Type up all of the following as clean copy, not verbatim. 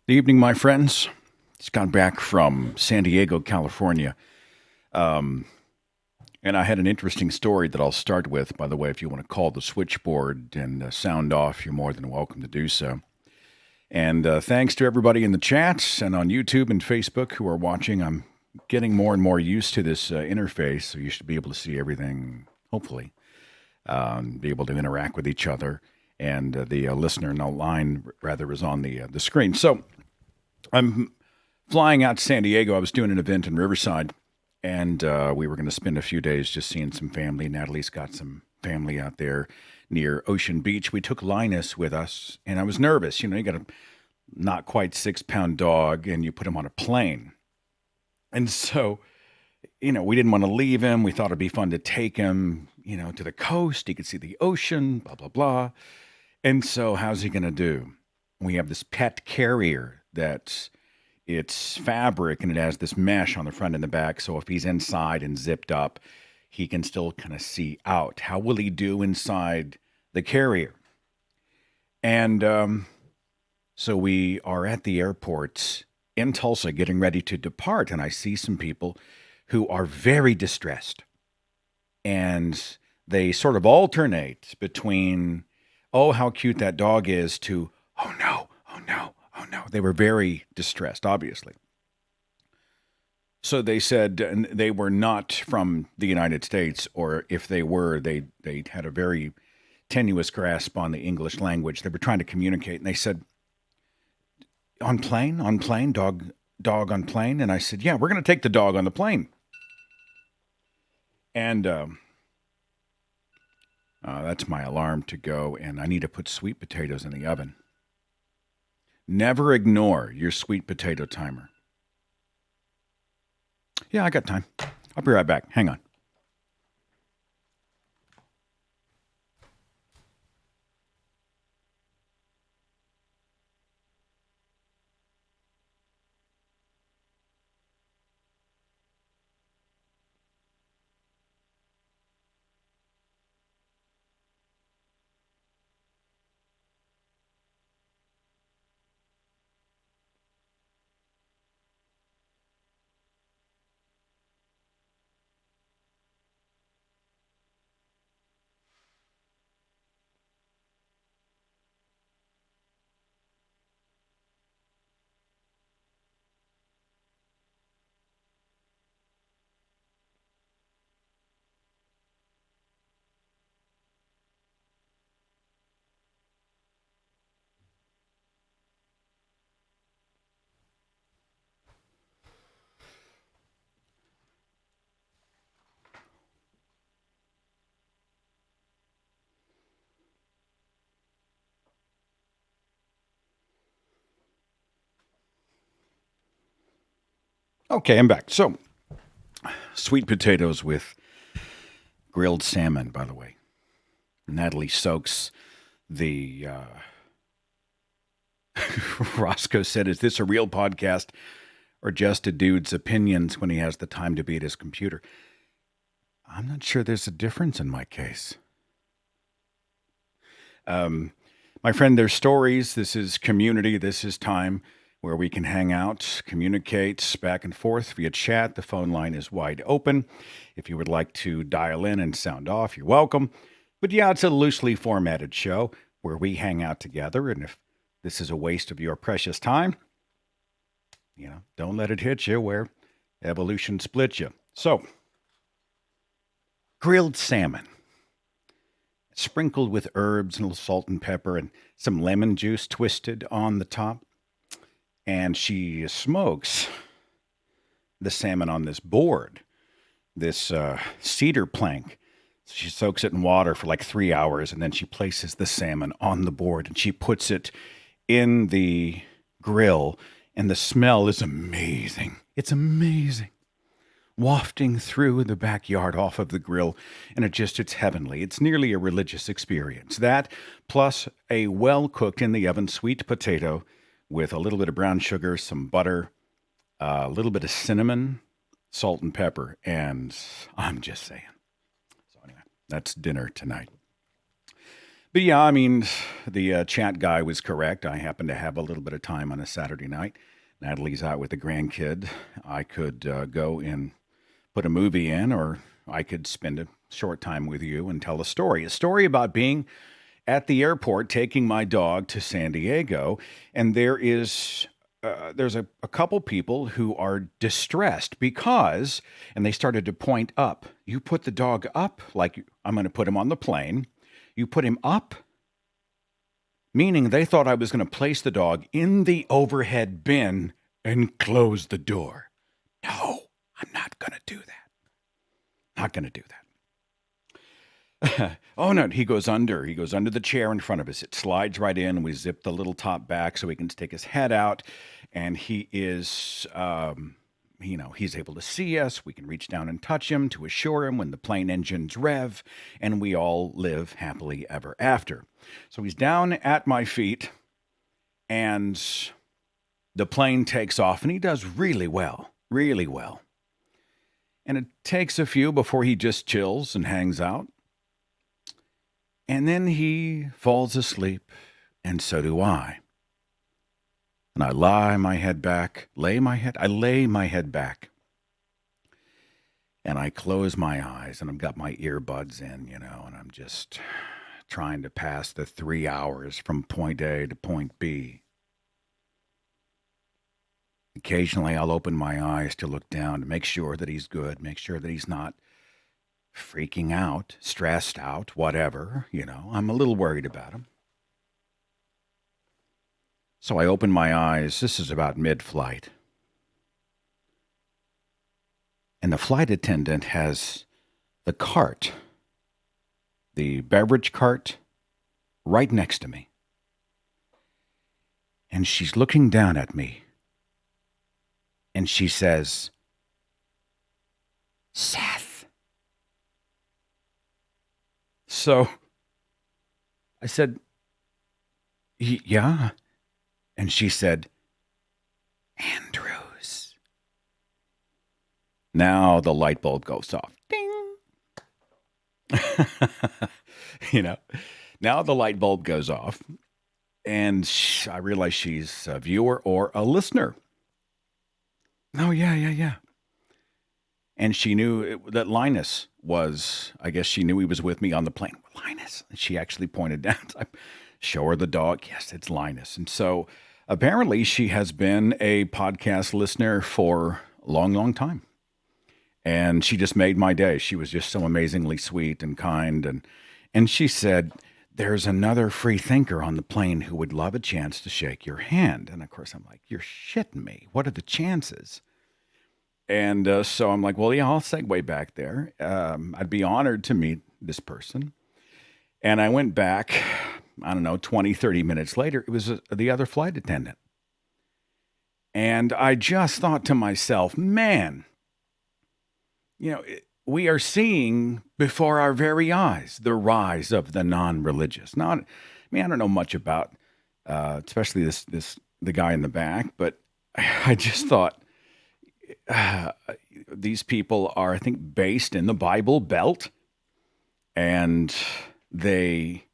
Good evening, my friends. Just got back from San Diego, California. Um, and I had an interesting story that I'll start with. By the way, if you want to call the switchboard and sound off, you're more than welcome to do so. And thanks to everybody in the chats and on YouTube and Facebook who are watching. I'm getting more and more used to this interface, so you should be able to see everything, hopefully, be able to interact with each other. And the listener in the line, rather, is on the screen. So I'm flying out to San Diego. I was doing an event in Riverside, and we were going to spend a few days just seeing some family. Natalie's got some family out there near Ocean Beach. We took Linus with us, and I was nervous. You know, you got a not quite 6 pound dog, and you put him on a plane. And so, we didn't want to leave him. We thought it'd be fun to take him, to the coast. He could see the ocean, blah, blah, blah. And so, how's he going to do? We have this pet carrier that's it's fabric and it has this mesh on the front and the back. So if he's inside and zipped up, he can still kind of see out. How will he do inside the carrier? And so we are at the airport in Tulsa getting ready to depart. And I see some people who are very distressed. And they sort of alternate between, oh, how cute that dog is, to, oh no, oh no, oh no. They were very distressed, obviously. So they said, and they were not from the United States, or if they were, they had a very tenuous grasp on the English language. They were trying to communicate, and they said, on plane, dog on plane. And I said, yeah, we're going to take the dog on the plane. And that's my alarm to go, and I need to put sweet potatoes in the oven. Never ignore your sweet potato timer. Yeah, I got time. I'll be right back. Hang on. Okay, I'm back. So, sweet potatoes with grilled salmon, by the way. Natalie soaks the. Roscoe said, is this a real podcast or just a dude's opinions when he has the time to be at his computer? I'm not sure there's a difference in my case. My friend, there's stories. This is community. This is time where we can hang out, communicate back and forth via chat. The phone line is wide open. If you would like to dial in and sound off, you're welcome. But yeah, it's a loosely formatted show where we hang out together. And if this is a waste of your precious time, don't let it hit you where evolution split you. So, grilled salmon, sprinkled with herbs and a little salt and pepper and some lemon juice twisted on the top. And she smokes the salmon on this board, this cedar plank. She soaks it in water for like 3 hours, and then she places the salmon on the board and she puts it in the grill. And the smell is amazing. It's amazing. Wafting through the backyard off of the grill, and it's heavenly. It's nearly a religious experience. That plus a well-cooked in the oven sweet potato with a little bit of brown sugar, some butter, a little bit of cinnamon, salt and pepper, and I'm just saying. So anyway, that's dinner tonight. But yeah, I mean, the chat guy was correct. I happen to have a little bit of time on a Saturday night. Natalie's out with the grandkid. I could go and put a movie in, or I could spend a short time with you and tell a story about being at the airport taking my dog to San Diego. And there's a couple people who are distressed because, and they started to point up. You put the dog up, like I'm going to put him on the plane. You put him up, meaning they thought I was going to place the dog in the overhead bin and close the door. No, I'm not going to do that. Not going to do that. Oh no, he goes under the chair in front of us. It slides right in. We zip the little top back so he can stick his head out, and he is he's able to see us. We can reach down and touch him to assure him when the plane engines rev, and we all live happily ever after. So he's down at my feet, and the plane takes off, and he does really well, really well. And it takes a few before he just chills and hangs out. And then he falls asleep, and so do I. And I lay my head back, and I close my eyes, and I've got my earbuds in, and I'm just trying to pass the 3 hours from point A to point B. Occasionally, I'll open my eyes to look down to make sure that he's good, make sure that he's not freaking out, stressed out, whatever, I'm a little worried about him. So I open my eyes. This is about mid-flight. And the flight attendant has the cart, the beverage cart, right next to me. And she's looking down at me. And she says, "Seth." So I said, "Yeah." And she said, "Andrews." Now the light bulb goes off. Ding. Now the light bulb goes off. And I realize she's a viewer or a listener. Oh, yeah. And she knew that Linus was, I guess she knew he was with me on the plane. Linus. And she actually pointed down. I show her the dog. Yes, it's Linus. And so apparently she has been a podcast listener for a long, long time. And she just made my day. She was just so amazingly sweet and kind. And she said, "There's another free thinker on the plane who would love a chance to shake your hand." And of course, I'm like, "You're shitting me. What are the chances?" And so I'm like, "Well, yeah, I'll segue back there. I'd be honored to meet this person." And I went back, 20, 30 minutes later. It was the other flight attendant. And I just thought to myself, man, we are seeing before our very eyes the rise of the non-religious. I don't know much about, especially the guy in the back, but I just thought these people are, I think, based in the Bible Belt, and they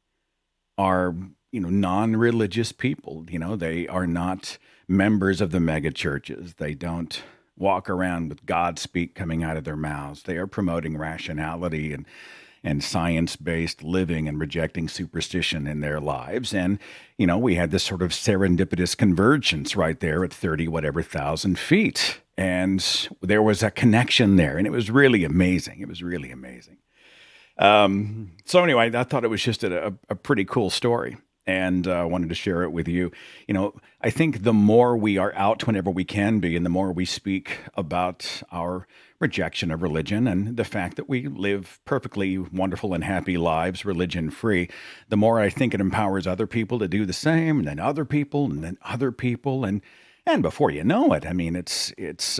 are, non-religious people. They are not members of the mega churches. They don't walk around with God speak coming out of their mouths. They are promoting rationality and science-based living and rejecting superstition in their lives. And, we had this sort of serendipitous convergence right there at 30 whatever thousand feet. And there was a connection there, and it was really amazing. So anyway, I thought it was just a pretty cool story, and I wanted to share it with you. I think the more we are out whenever we can be, and the more we speak about our rejection of religion and the fact that we live perfectly wonderful and happy lives, religion-free, the more I think it empowers other people to do the same, and then other people, and then other people, and before you know it, it's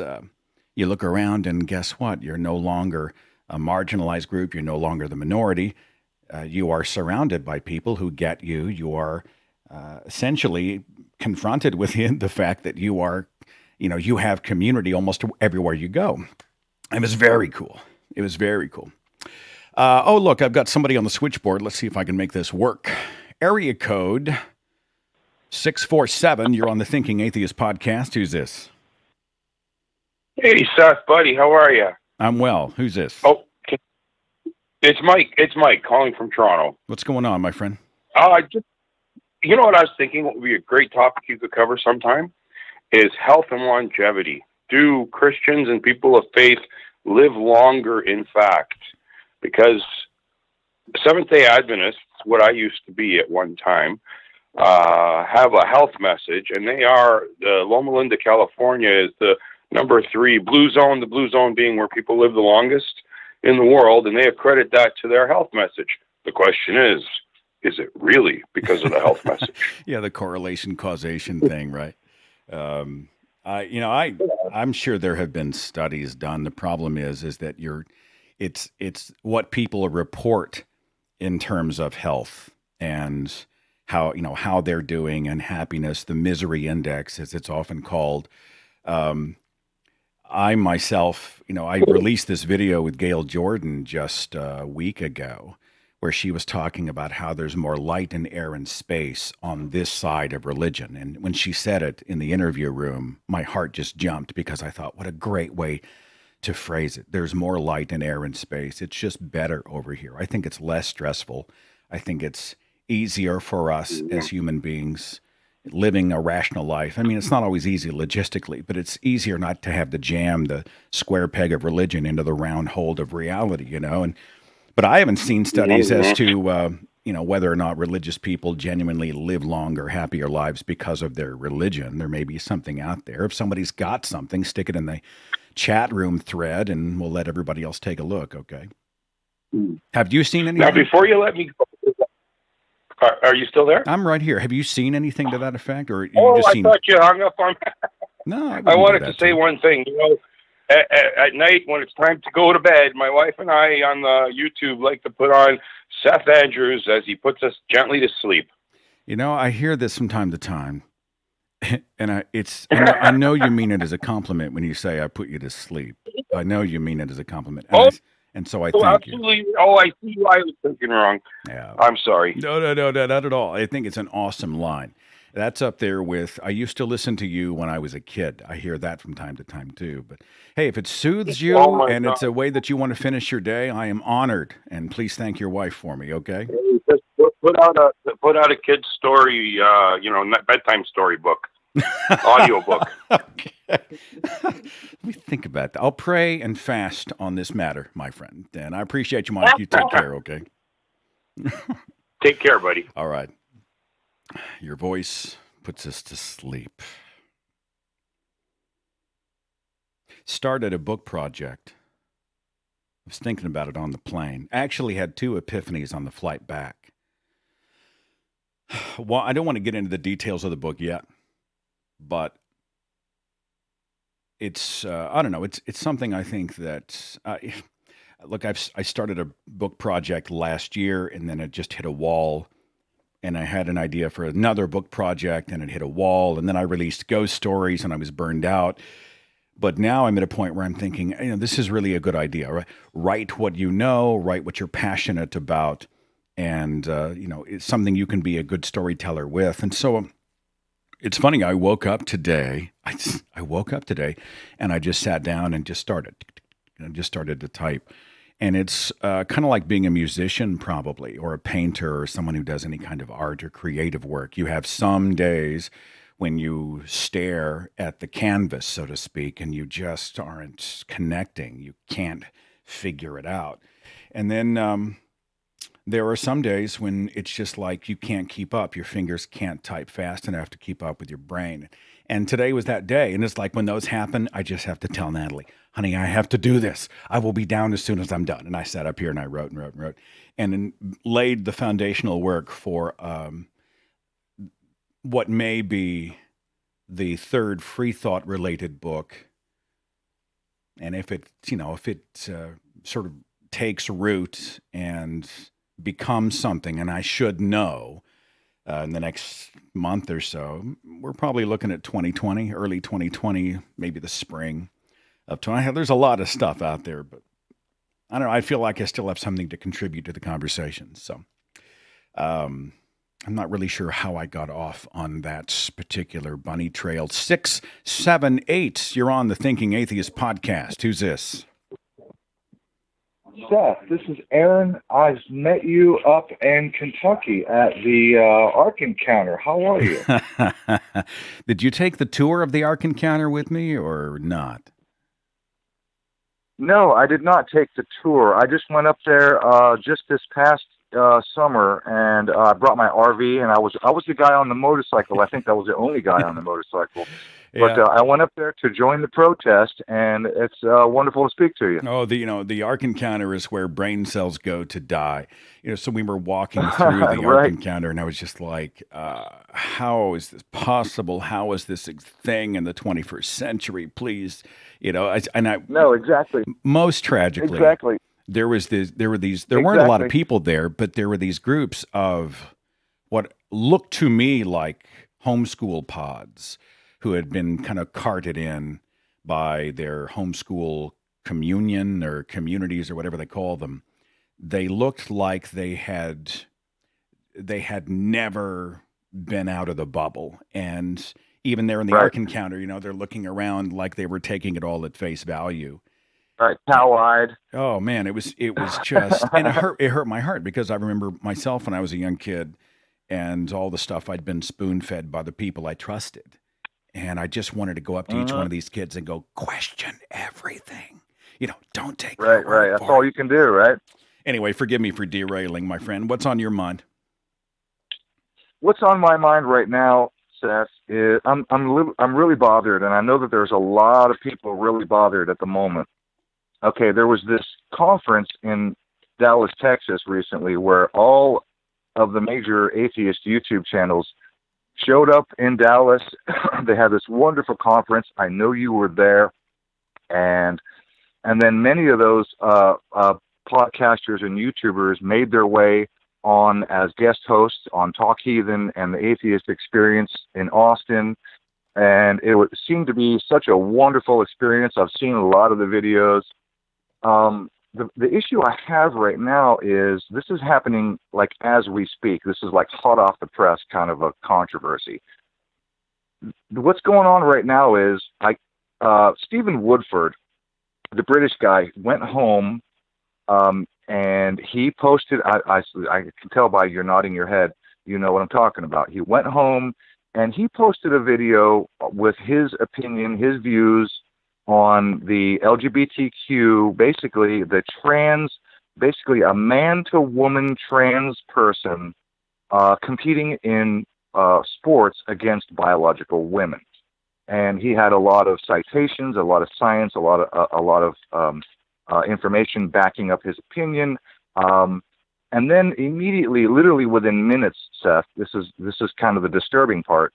you look around and guess what? You're no longer a marginalized group. You're no longer the minority. You are surrounded by people who get you. You are essentially confronted with the fact that you are, you have community almost everywhere you go. It was very cool. Oh, look, I've got somebody on the switchboard. Let's see if I can make this work. Area code 647. You're on the Thinking Atheist podcast. Who's this? Hey, Seth, buddy, how are you? I'm well. Who's this? Oh, it's Mike. It's Mike calling from Toronto. What's going on, my friend? You know what I was thinking? What would be a great topic you could cover sometime is health and longevity. Do Christians and people of faith live longer? In fact, because Seventh-day Adventists, what I used to be at one time, have a health message, and they are Loma Linda, California, is the number 3 blue zone. The blue zone being where people live the longest in the world, and they accredit that to their health message. The question is it really because of the health message? Yeah, the correlation causation thing, right? I'm sure there have been studies done. The problem is that it's what people report in terms of health and how they're doing and happiness, the misery index, as it's often called. I myself, I released this video with Gail Jordan just a week ago, where she was talking about how there's more light and air and space on this side of religion. And when she said it in the interview room, my heart just jumped because I thought, what a great way to phrase it. There's more light and air and space. It's just better over here. I think it's less stressful. I think it's easier for us as human beings living a rational life. I mean, it's not always easy logistically, but it's easier not to have to jam the square peg of religion into the round hole of reality, But I haven't seen studies as to, whether or not religious people genuinely live longer, happier lives because of their religion. There may be something out there. If somebody's got something, stick it in the chat room thread, and we'll let everybody else take a look, okay? Have you seen anything? Now, before you let me go, are you still there? I'm right here. Have you seen anything to that effect? Or I thought you hung up on me. No, I wanted to say one thing. At night when it's time to go to bed, my wife and I on the YouTube like to put on Seth Andrews as he puts us gently to sleep. I hear this from time to time, and I know you mean it as a compliment when you say I put you to sleep. I know you mean it as a compliment, and so I thank absolutely. you. Oh, I see why I was thinking wrong. Yeah, I'm sorry. No, not at all. I think it's an awesome line. That's up there with, I used to listen to you when I was a kid. I hear that from time to time too. But hey, if it soothes you and it's a way that you want to finish your day, I am honored. And please thank your wife for me, okay? Just put out a kid's story, bedtime story book, audio book. Okay. Let me think about that. I'll pray and fast on this matter, my friend. And I appreciate you, Mike. You take care, okay? Take care, buddy. All right. Your voice puts us to sleep. Started a book project. I was thinking about it on the plane. I actually had 2 epiphanies on the flight back. Well, I don't want to get into the details of the book yet, but it's, I don't know, it's something I think that, look, I started a book project last year, and then it just hit a wall. And I had an idea for another book project, and it hit a wall. And then I released ghost stories, and I was burned out. But now I'm at a point where I'm thinking, this is really a good idea, right? Write what you know, write what you're passionate about, and it's something you can be a good storyteller with. And so it's funny. I woke up today. I woke up today, and I just sat down and just started to type. And it's kind of like being a musician, probably, or a painter, or someone who does any kind of art or creative work. You have some days when you stare at the canvas, so to speak, and you just aren't connecting. You can't figure it out. And then there are some days when it's just like you can't keep up. Your fingers can't type fast enough to keep up with your brain. And today was that day. And it's like when those happen, I just have to tell Natalie, honey, I have to do this. I will be down as soon as I'm done. And I sat up here and I wrote and then laid the foundational work for what may be the 3rd free thought related book. And if it sort of takes root and becomes something, and I should know in the next month or so, we're probably looking at 2020, early 2020, maybe the spring of 20. There's a lot of stuff out there, but I don't know. I feel like I still have something to contribute to the conversation. So I'm not really sure how I got off on that particular bunny trail. 678. You're on the Thinking Atheist podcast. Who's this? Seth, this is Aaron. I met you up in Kentucky at the Ark Encounter. How are you? Did you take the tour of the Ark Encounter with me or not? No, I did not take the tour. I just went up there just this past summer, and I brought my RV, and I was the guy on the motorcycle. I think I was the only guy on the motorcycle. But Yeah. I went up there to join the protest, and it's wonderful to speak to you. Oh, the Ark Encounter is where brain cells go to die. So we were walking through the Ark Right. Encounter, and I was just like, how is this possible? How is this a thing in the 21st century? Please, No, exactly. most tragically, Exactly. there weren't a lot of people there, but there were these groups of what looked to me like homeschool pods who had been kind of carted in by their homeschool communion or communities or whatever they call them. They looked like they had never been out of the bubble. And even there in the Right. Ark Encounter, they're looking around like they were taking it all at face value. Right. Cow-eyed. Oh man, it was just, and it hurt my heart because I remember myself when I was a young kid and all the stuff I'd been spoon fed by the people I trusted. And I just wanted to go up to each one of these kids and go, question everything. Don't take their Right, word right. That's for all it. you can do, right? Anyway, forgive me for derailing, my friend. What's on your mind? What's on my mind right now, Seth, is I'm really bothered, and I know that there's a lot of people really bothered at the moment. Okay, there was this conference in Dallas, Texas recently where all of the major atheist YouTube channels showed up in Dallas. They had this wonderful conference. I know you were there, and then many of those podcasters and YouTubers made their way on as guest hosts on Talk Heathen and the Atheist Experience in Austin, and seemed to be such a wonderful experience. I've seen a lot of the videos. The issue I have right now is this is happening like as we speak. This is like hot off the press kind of a controversy. What's going on right now is Stephen Woodford, the British guy, went home and he posted, I can tell by your nodding your head, you know what I'm talking about. He went home and he posted a video with his opinion, his views on the LGBTQ, basically a man to woman trans person competing in sports against biological women. And he had a lot of citations, a lot of science, a lot of information backing up his opinion. And then immediately, literally within minutes, Seth, this is kind of the disturbing part.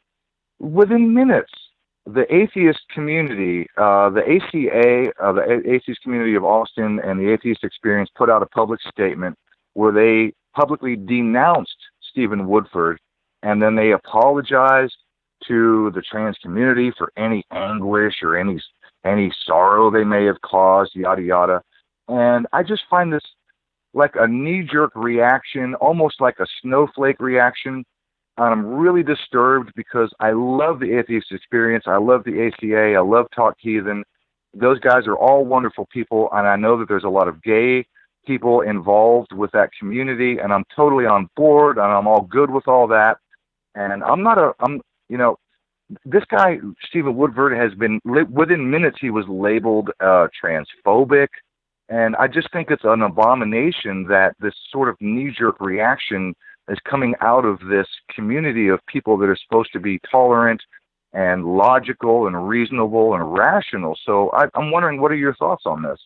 Within minutes, the atheist community, the ACA, the Atheist Community of Austin, and the Atheist Experience put out a public statement where they publicly denounced Stephen Woodford, and then they apologized to the trans community for any anguish or any sorrow they may have caused, yada yada. And I just find this like a knee-jerk reaction, almost like a snowflake reaction. I'm really disturbed because I love the Atheist Experience. I love the ACA. I love Talk Heathen. Those guys are all wonderful people, and I know that there's a lot of gay people involved with that community, and I'm totally on board, and I'm all good with all that. And this guy, Stephen Woodford, has been, within minutes, he was labeled transphobic, and I just think it's an abomination that this sort of knee-jerk reaction is coming out of this community of people that are supposed to be tolerant and logical and reasonable and rational. So I'm wondering, what are your thoughts on this?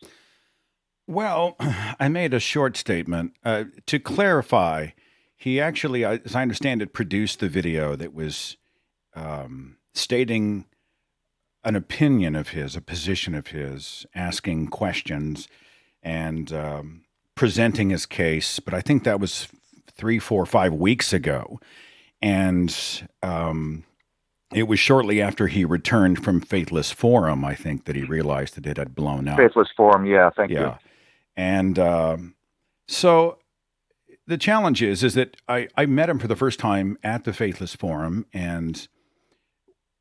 Well, I made a short statement. To clarify, he actually, as I understand it, produced the video that was stating an opinion of his, a position of his, asking questions and presenting his case. But I think that was 3, 4, 5 weeks ago. And it was shortly after he returned from Faithless Forum, I think, that he realized that it had blown up. Faithless Forum, yeah, thank you. And so the challenge is that I met him for the first time at the Faithless Forum, and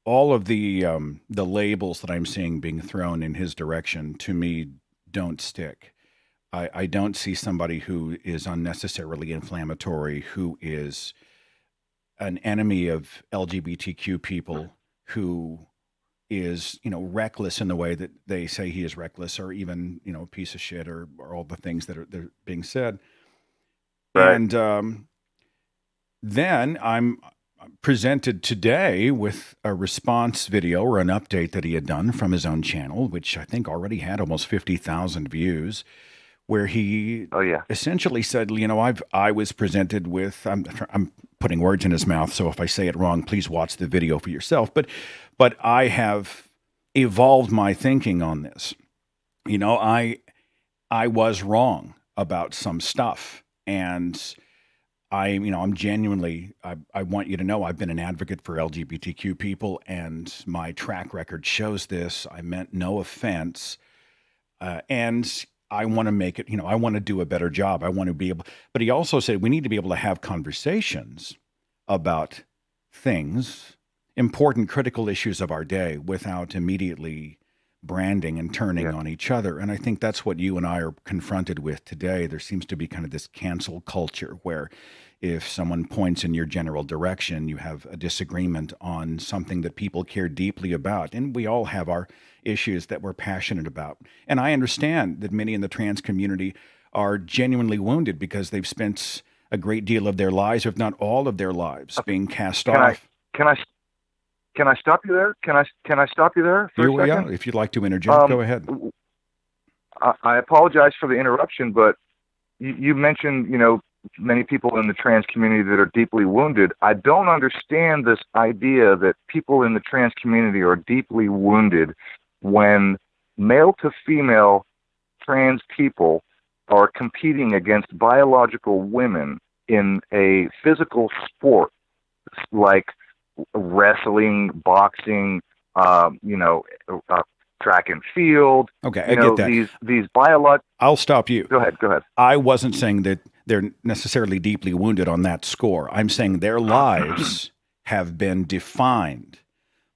all of the labels that I'm seeing being thrown in his direction to me don't stick. I don't see somebody who is unnecessarily inflammatory, who is an enemy of LGBTQ people, who is, reckless in the way that they say he is reckless, or even, a piece of shit, or all the things that are being said. Right. And then I'm presented today with a response video or an update that he had done from his own channel, which I think already had almost 50,000 views, where he essentially said, I was presented with, I'm putting words in his mouth, so if I say it wrong, please watch the video for yourself. But I have evolved my thinking on this. I was wrong about some stuff, and I'm genuinely, I want you to know I've been an advocate for LGBTQ people, and my track record shows this. I meant no offense. And I want to make it, I want to do a better job. I want to be able, but he also said we need to be able to have conversations about things, important, critical issues of our day, without immediately branding and turning on each other. And I think that's what you and I are confronted with today. There seems to be kind of this cancel culture where if someone points in your general direction, you have a disagreement on something that people care deeply about. And we all have our issues that we're passionate about. And I understand that many in the trans community are genuinely wounded because they've spent a great deal of their lives, if not all of their lives, being cast off. Can I stop you there? Can I stop you there for a second? Yeah, if you'd like to interject, go ahead. I apologize for the interruption, but you mentioned, many people in the trans community that are deeply wounded. I don't understand this idea that people in the trans community are deeply wounded when male to female trans people are competing against biological women in a physical sport like wrestling, boxing, track and field. Okay, I get that. These biological. I'll stop you. Go ahead. I wasn't saying that they're necessarily deeply wounded on that score. I'm saying their lives have been defined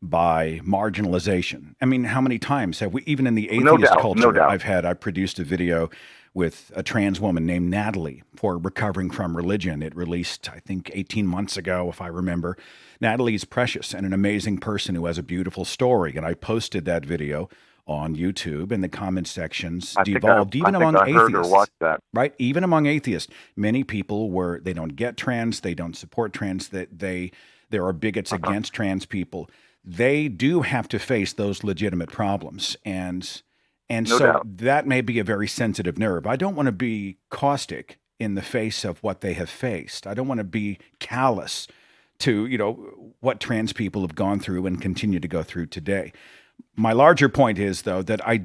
by marginalization. I mean, how many times have we, even in the atheist culture, I produced a video with a trans woman named Natalie for Recovering from Religion. It released, I think, 18 months ago, if I remember. Natalie's precious and an amazing person who has a beautiful story. And I posted that video on YouTube, and the comment sections devolved even among atheists. Right? Even among atheists, many people they don't get trans, they don't support trans, there are bigots against trans people. They do have to face those legitimate problems. And so that may be a very sensitive nerve. I don't want to be caustic in the face of what they have faced. I don't want to be callous to, what trans people have gone through and continue to go through today. My larger point is, though, that I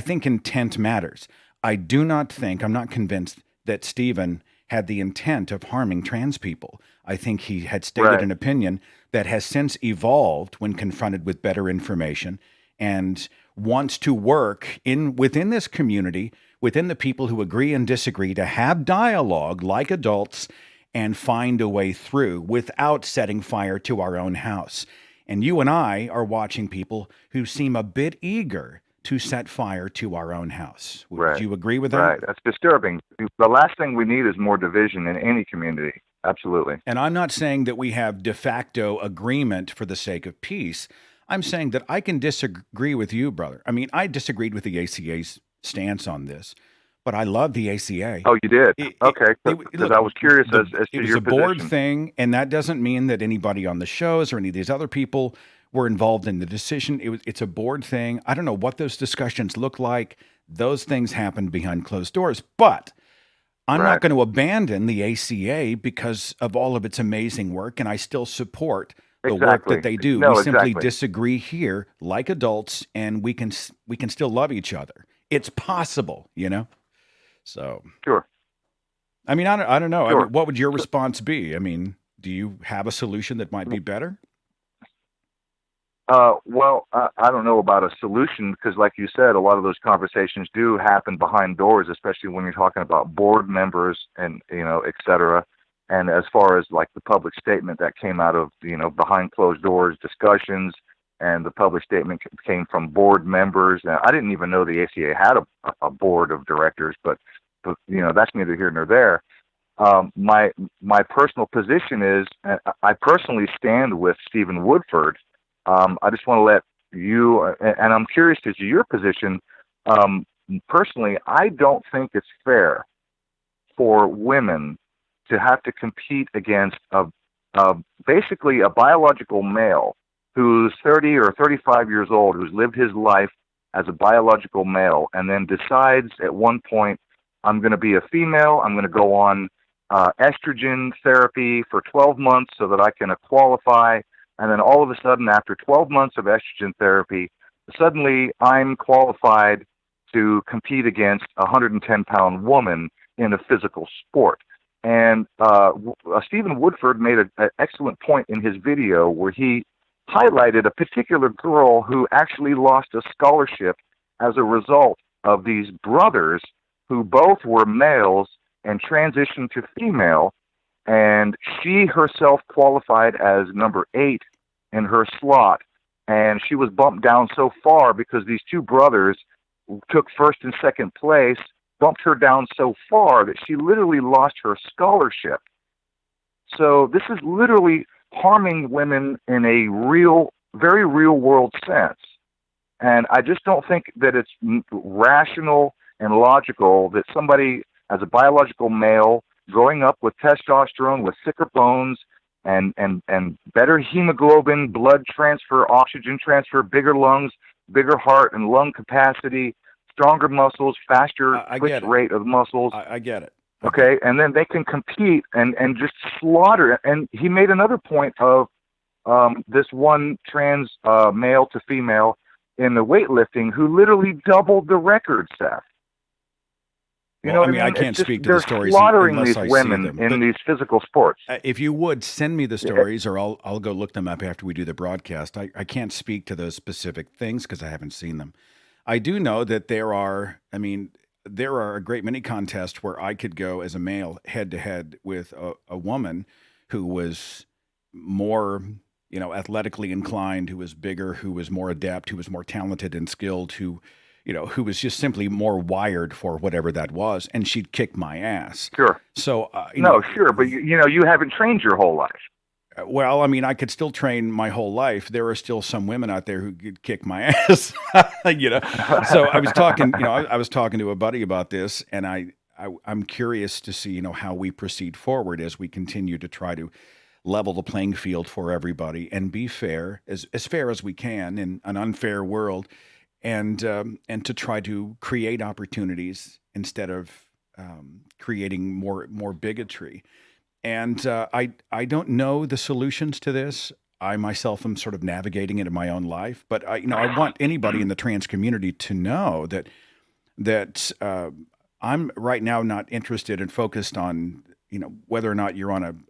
think intent matters. I'm not convinced that Stephen had the intent of harming trans people. I think he had stated an opinion that has since evolved when confronted with better information, and wants to work within this community, within the people who agree and disagree, to have dialogue like adults and find a way through without setting fire to our own house. And you and I are watching people who seem a bit eager to set fire to our own house. Would you agree with that? Right. That's disturbing. The last thing we need is more division in any community. Absolutely. And I'm not saying that we have de facto agreement for the sake of peace. I'm saying that I can disagree with you, brother. I mean, I disagreed with the ACA's stance on this, but I love the ACA. Oh, you did? Okay. Because I was curious as to your position. It was a board thing, and that doesn't mean that anybody on the shows or any of these other people were involved in the decision. It's a board thing. I don't know what those discussions look like. Those things happened behind closed doors. But I'm not going to abandon the ACA because of all of its amazing work, and I still support the work that they do. We simply disagree here like adults, and we can still love each other. It's possible, So sure. I mean, I don't know. Sure. I mean, what would your response be? I mean, do you have a solution that might be better? I don't know about a solution because, like you said, a lot of those conversations do happen behind doors, especially when you're talking about board members and, et cetera. And as far as like the public statement that came out of, behind closed doors discussions, and the public statement came from board members. Now, I didn't even know the ACA had a board of directors, but that's neither here nor there. My personal position is, I personally stand with Stephen Woodford. I just want to let you, and I'm curious as to your position. Personally, I don't think it's fair for women to have to compete against basically a biological male who's 30 or 35 years old, who's lived his life as a biological male, and then decides at one point, I'm going to be a female, I'm going to go on estrogen therapy for 12 months so that I can qualify. And then all of a sudden, after 12 months of estrogen therapy, suddenly I'm qualified to compete against a 110-pound woman in a physical sport. And Stephen Woodford made an excellent point in his video where he highlighted a particular girl who actually lost a scholarship as a result of these brothers who both were males and transitioned to female, and she herself qualified as number 8 in her slot, and she was bumped down so far because these two brothers took first and second place, bumped her down so far that she literally lost her scholarship. So this is literally harming women in a very real world sense. And I just don't think that it's rational and logical that somebody, as a biological male, growing up with testosterone, with thicker bones, and better hemoglobin, blood transfer, oxygen transfer, bigger lungs, bigger heart and lung capacity, stronger muscles, faster twitch rate of muscles. I get it. Okay, and then they can compete and just slaughter. And he made another point of this one trans male to female in the weightlifting who literally doubled the record, Seth. I can't speak to the stories unless I see them. In these physical sports. If you would send me the stories, or I'll go look them up after we do the broadcast. I can't speak to those specific things because I haven't seen them. I do know that there are a great many contests where I could go as a male head to head with a woman who was more, athletically inclined, who was bigger, who was more adept, who was more talented and skilled, who was just simply more wired for whatever that was, and she'd kick my ass. Sure. So, sure, but you haven't trained your whole life. Well, I could still train my whole life. There are still some women out there who could kick my ass, So I was talking, I was talking to a buddy about this, and I'm curious to see, how we proceed forward as we continue to try to level the playing field for everybody and be fair, as fair as we can in an unfair world. And to try to create opportunities instead of creating more bigotry. And I don't know the solutions to this. I myself am sort of navigating it in my own life, but I want anybody in the trans community to know that I'm right now not interested and focused on whether or not you're on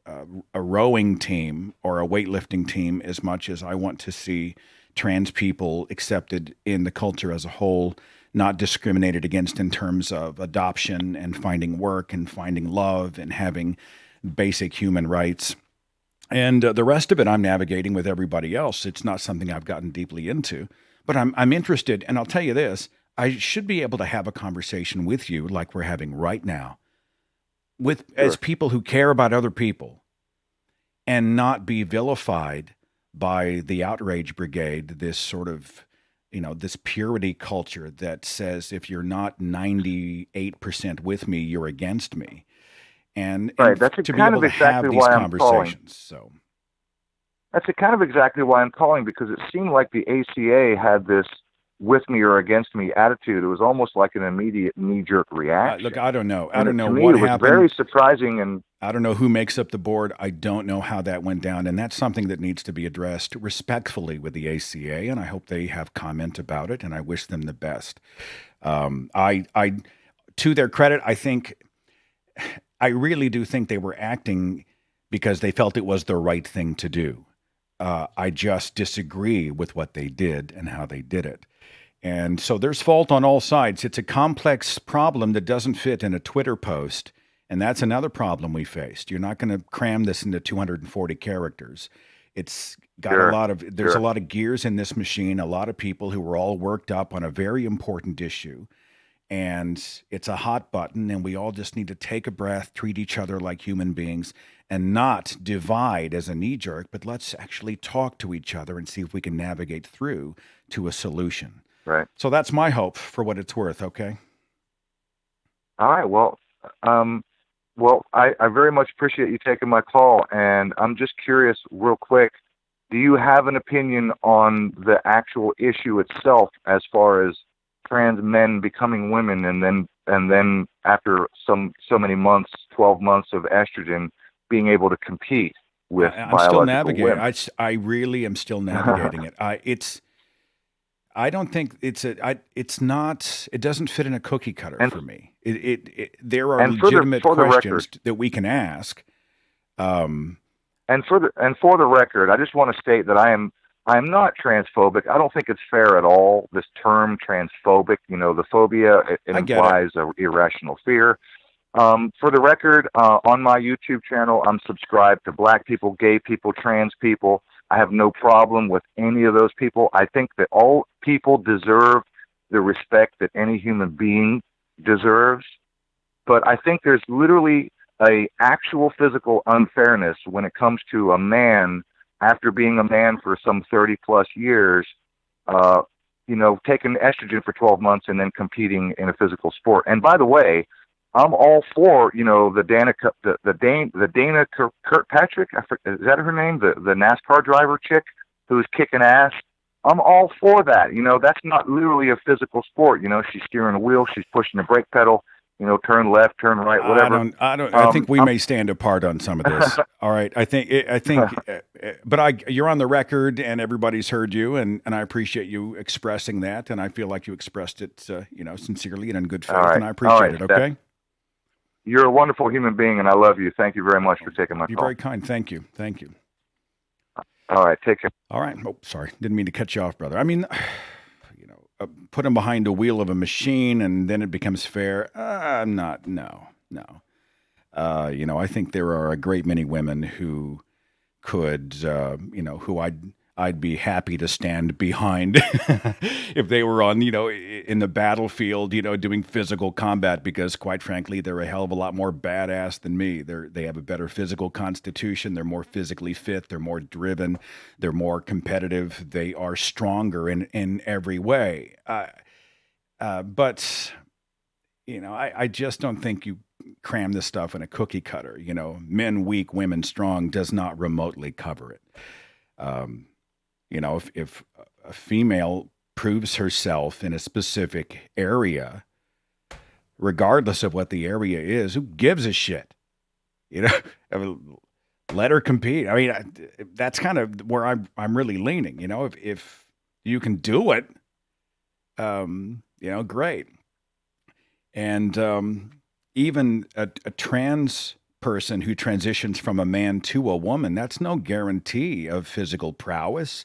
a rowing team or a weightlifting team as much as I want to see trans people accepted in the culture as a whole, not discriminated against in terms of adoption and finding work and finding love and having basic human rights. And the rest of it I'm navigating with everybody else. It's not something I've gotten deeply into, but I'm interested. And I'll tell you this, I should be able to have a conversation with you like we're having right now as people who care about other people and not be vilified by the outrage brigade, this sort of, this purity culture that says if you're not 98% with me, you're against me. And that's to be able to have these conversations. So that's kind of exactly why I'm calling, because it seemed like the ACA had this with me or against me attitude. It was almost like an immediate knee-jerk reaction. Look, I don't know. I don't know what happened. It was very surprising, and I don't know who makes up the board. I don't know how that went down, and that's something that needs to be addressed respectfully with the ACA, and I hope they have comment about it, and I wish them the best. I, to their credit, I really do think they were acting because they felt it was the right thing to do. I just disagree with what they did and how they did it. And so there's fault on all sides. It's a complex problem that doesn't fit in a Twitter post. And that's another problem we faced. You're not going to cram this into 240 characters. It's got Sure, there's a sure. lot of gears in this machine, a lot of people who are all worked up on a very important issue. And it's a hot button, and we all just need to take a breath, treat each other like human beings, and not divide as a knee jerk, but let's actually talk to each other and see if we can navigate through to a solution. Right. So that's my hope for what it's worth, okay? All right. Um, I very much appreciate you taking my call, and I'm just curious, real quick, do you have an opinion on the actual issue itself, as far as trans men becoming women, and then after so many months, 12 months of estrogen, being able to compete with I'm still biological navigating. women? I really am still navigating it. I don't think it's not, it doesn't fit in a cookie cutter and for me. There are and legitimate for the record, questions that we can ask. Um, for the record, I just want to state that I am not transphobic. I don't think it's fair at all, this term transphobic. The phobia, it I get it. implies a irrational fear. For the record, on my YouTube channel, I'm subscribed to black people, gay people, trans people. I have no problem with any of those people. I think that all people deserve the respect that any human being deserves. But I think there's literally a actual physical unfairness when it comes to a man, after being a man for some 30 plus years, uh, taking estrogen for 12 months and then competing in a physical sport. And by the way, I'm all for, the Dana Kirkpatrick, is that her name? The NASCAR driver chick who's kicking ass. I'm all for that. That's not literally a physical sport. She's steering a wheel, she's pushing the brake pedal, turn left, turn right, whatever. I think we may stand apart on some of this. All right. But you're on the record and everybody's heard you, and I appreciate you expressing that. And I feel like you expressed it, sincerely and in good faith. All right. And I appreciate it. Okay. You're a wonderful human being, and I love you. Thank you very much for taking my You're call. very kind. Thank you. Thank you. All right. Take care. All right. Oh, sorry. Didn't mean to cut you off, brother. I mean, put him behind a wheel of a machine and then it becomes fair. I'm not. No. I think there are a great many women who could, who I'd be happy to stand behind if they were on, in the battlefield, doing physical combat, because quite frankly, they're a hell of a lot more badass than me. They have a better physical constitution. They're more physically fit. They're more driven. They're more competitive. They are stronger in every way. But I just don't think you cram this stuff in a cookie cutter. Men weak, women strong does not remotely cover it. If a female proves herself in a specific area, regardless of what the area is, who gives a shit? I mean, let her compete. I mean, that's kind of where I'm really leaning. If you can do it, great. And even a trans person who transitions from a man to a woman, that's no guarantee of physical prowess,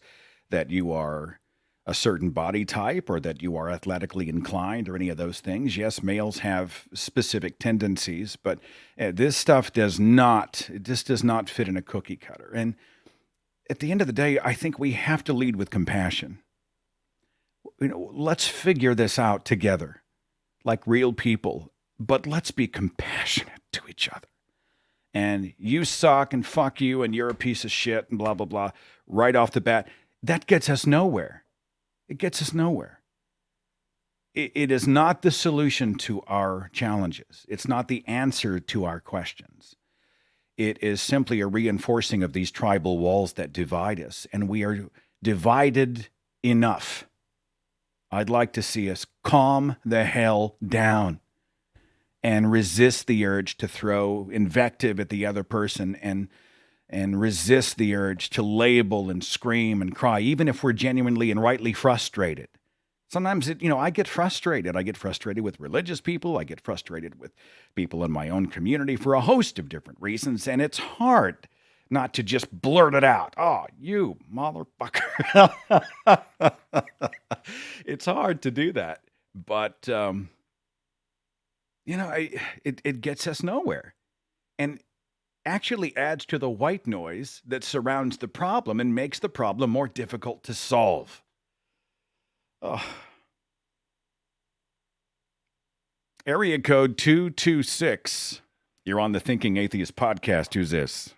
that you are a certain body type or that you are athletically inclined or any of those things. Yes, males have specific tendencies, but this stuff does not fit in a cookie cutter. And at the end of the day, I think we have to lead with compassion. Let's figure this out together like real people, but let's be compassionate to each other. And you suck and fuck you and you're a piece of shit and blah, blah, blah, right off the bat, that gets us nowhere. It gets us nowhere. It is not the solution to our challenges. It's not the answer to our questions. It is simply a reinforcing of these tribal walls that divide us, and we are divided enough. I'd like to see us calm the hell down and resist the urge to throw invective at the other person and resist the urge to label and scream and cry, even if we're genuinely and rightly frustrated. Sometimes, I get frustrated. I get frustrated with religious people. I get frustrated with people in my own community for a host of different reasons, and it's hard not to just blurt it out. Oh, you motherfucker. It's hard to do that. But, it gets us nowhere. And actually adds to the white noise that surrounds the problem and makes the problem more difficult to solve. Oh. Area code 226. You're on the Thinking Atheist podcast. Who's this?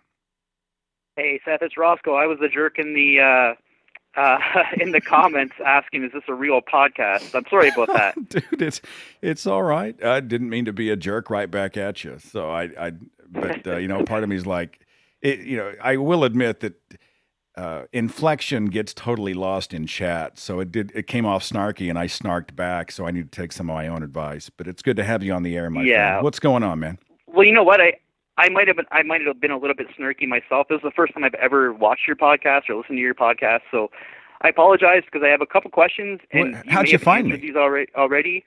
Hey, Seth, it's Roscoe. I was the jerk in the in the comments asking, "Is this a real podcast?" I'm sorry about that, dude. It's all right. I didn't mean to be a jerk right back at you. So but part of me is like, I will admit that inflection gets totally lost in chat. So it came off snarky, and I snarked back. So I need to take some of my own advice. But it's good to have you on the air, my friend. What's going on, man? Well, you know what? I might have been a little bit snarky myself. This is the first time I've ever watched your podcast or listened to your podcast, so I apologize because I have a couple questions. And how'd you find me? These already.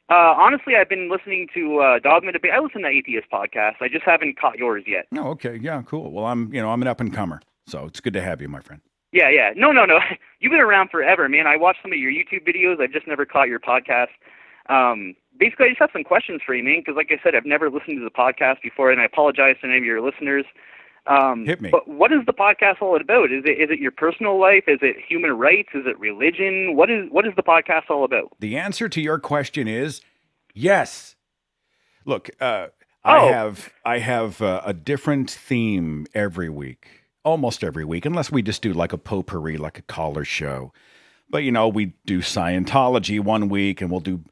Honestly, I've been listening to Dogma Debate. I listen to Atheist podcasts. I just haven't caught yours yet. Oh, okay, yeah, cool. Well, I'm an up and comer, so it's good to have you, my friend. Yeah. No. You've been around forever, man. I watched some of your YouTube videos. I've just never caught your podcast. Basically, I just have some questions for you, man, because like I said, I've never listened to the podcast before, and I apologize to any of your listeners. Hit me. But what is the podcast all about? Is it your personal life? Is it human rights? Is it religion? What is the podcast all about? The answer to your question is yes. Look, I have a different theme every week, almost every week, unless we just do like a potpourri, like a caller show. But, we do Scientology one week, and we'll do,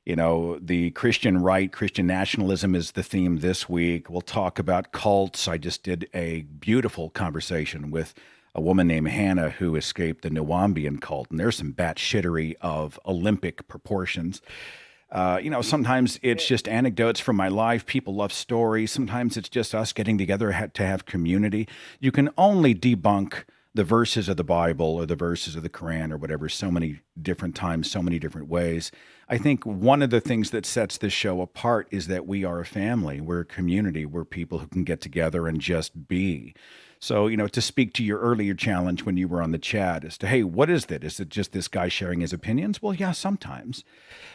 the Christian right, Christian nationalism is the theme this week. We'll talk about cults. I just did a beautiful conversation with a woman named Hannah who escaped the Nuambian cult, and there's some batshittery of Olympic proportions. Sometimes it's just anecdotes from my life. People love stories. Sometimes it's just us getting together to have community. You can only debunk the verses of the Bible or the verses of the Quran or whatever so many different times, so many different ways. I think one of the things that sets this show apart is that we are a family. We're a community. We're people who can get together and just be. So, to speak to your earlier challenge when you were on the chat as to, hey, what is that? Is it just this guy sharing his opinions? Well, yeah, sometimes.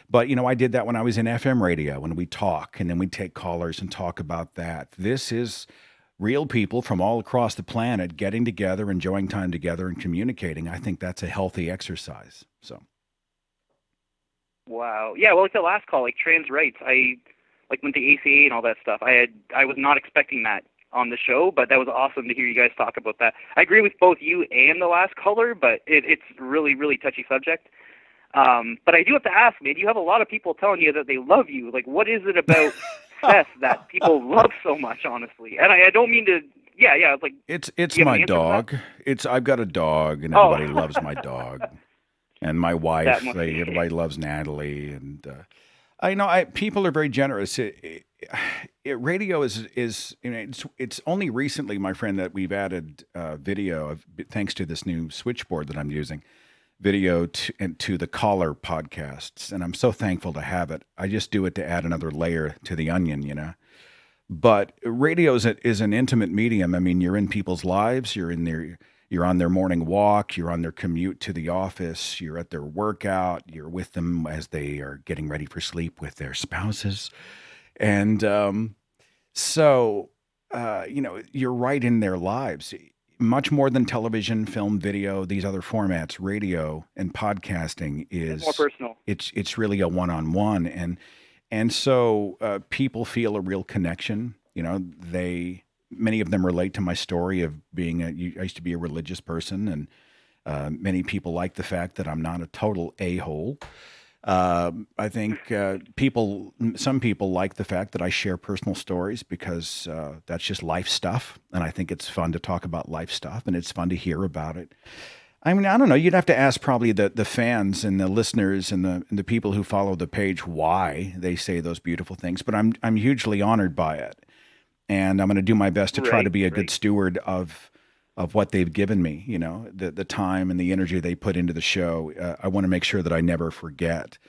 But, I did that when I was in FM radio, when we talk, and then we take callers and talk about that. This is real people from all across the planet getting together, enjoying time together, and communicating. I think that's a healthy exercise. So. Wow. Yeah. Well, like the last call, like trans rights, I went to ACA and all that stuff. I was not expecting that on the show, but that was awesome to hear you guys talk about that. I agree with both you and the last caller, but it's really, really touchy subject. But I do have to ask, man, you have a lot of people telling you that they love you. Like, what is it about Seth that people love so much, honestly? And I don't mean to, it's like... It's my dog. I've got a dog, and everybody loves my dog. And my wife, everybody loves Natalie. And people are very generous. Radio is it's only recently, my friend, that we've added video, thanks to this new switchboard that I'm using, video to the caller podcasts, and I'm so thankful to have it. I just do it to add another layer to the onion, But radio is an intimate medium. I mean, you're in people's lives. You're on their morning walk. You're on their commute to the office. You're at their workout. You're with them as they are getting ready for sleep with their spouses, and you're right in their lives. Much more than television, film, video, these other formats, radio and podcasting is more personal. It's really a one-on-one, and so people feel a real connection. Many of them relate to my story of being I used to be a religious person, and many people like the fact that I'm not a total a-hole. I think some people like the fact that I share personal stories because that's just life stuff. And I think it's fun to talk about life stuff, and it's fun to hear about it. I mean, I don't know. You'd have to ask probably the fans and the listeners and the people who follow the page why they say those beautiful things. But I'm hugely honored by it. And I'm going to do my best to try to be a good steward of what they've given me, the time and the energy they put into the show. I want to make sure that I never forget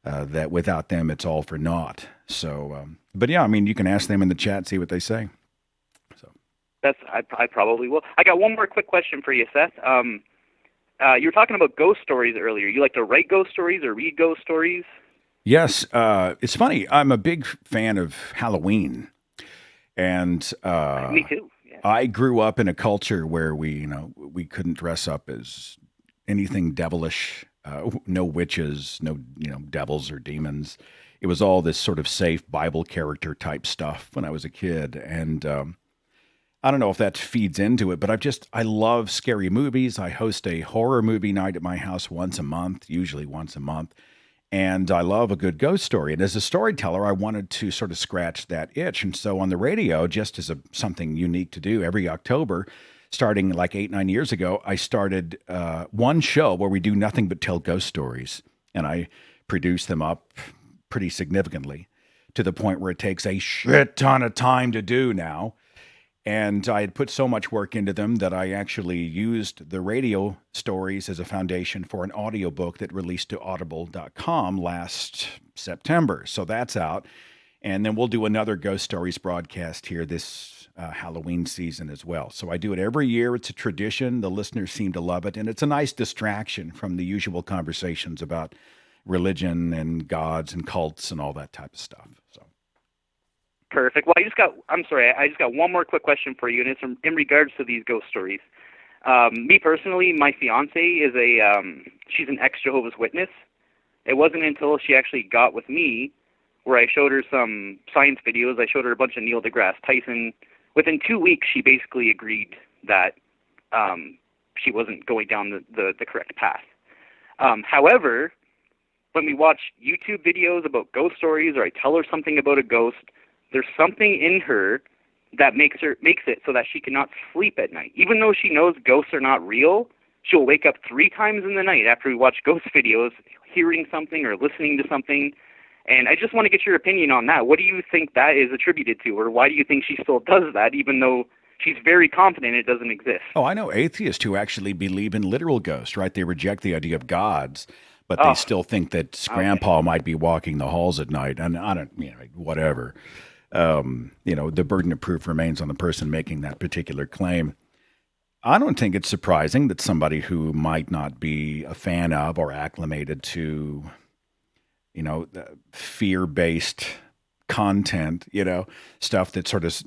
that without them, it's all for naught. So, but yeah, I mean, you can ask them in the chat, see what they say. So I probably will. I got one more quick question for you, Seth. You were talking about ghost stories earlier. You like to write ghost stories or read ghost stories? Yes, it's funny. I'm a big fan of Halloween, and Me too. Yeah. I grew up in a culture where we couldn't dress up as anything devilish. No witches, no devils or demons. It was all this sort of safe Bible character type stuff when I was a kid, and I don't know if that feeds into it, but I love scary movies. I host a horror movie night at my house once a month, usually once a month. And I love a good ghost story. And as a storyteller, I wanted to sort of scratch that itch. And so on the radio, just as something unique to do, every October, starting like 8, 9 years ago, I started one show where we do nothing but tell ghost stories. And I produce them up pretty significantly to the point where it takes a shit ton of time to do now. And I had put so much work into them that I actually used the radio stories as a foundation for an audiobook that released to audible.com last September. So that's out. And then we'll do another Ghost Stories broadcast here this Halloween season as well. So I do it every year. It's a tradition. The listeners seem to love it. And it's a nice distraction from the usual conversations about religion and gods and cults and all that type of stuff. So. Perfect. Well, I just got one more quick question for you, and it's in regards to these ghost stories. Me personally, my fiance is she's an ex-Jehovah's Witness. It wasn't until she actually got with me where I showed her some science videos. I showed her a bunch of Neil deGrasse Tyson. Within 2 weeks, she basically agreed that she wasn't going down the correct path. However, when we watch YouTube videos about ghost stories, or I tell her something about a ghost, there's something in her that makes it so that she cannot sleep at night. Even though she knows ghosts are not real, she'll wake up 3 times in the night after we watch ghost videos, hearing something or listening to something. And I just want to get your opinion on that. What do you think that is attributed to, or why do you think she still does that, even though she's very confident it doesn't exist? Oh, I know atheists who actually believe in literal ghosts, right? They reject the idea of gods, but they still think that Grandpa might be walking the halls at night. And I don't, whatever. The burden of proof remains on the person making that particular claim. I don't think it's surprising that somebody who might not be a fan of or acclimated to, fear-based content, stuff that sort of,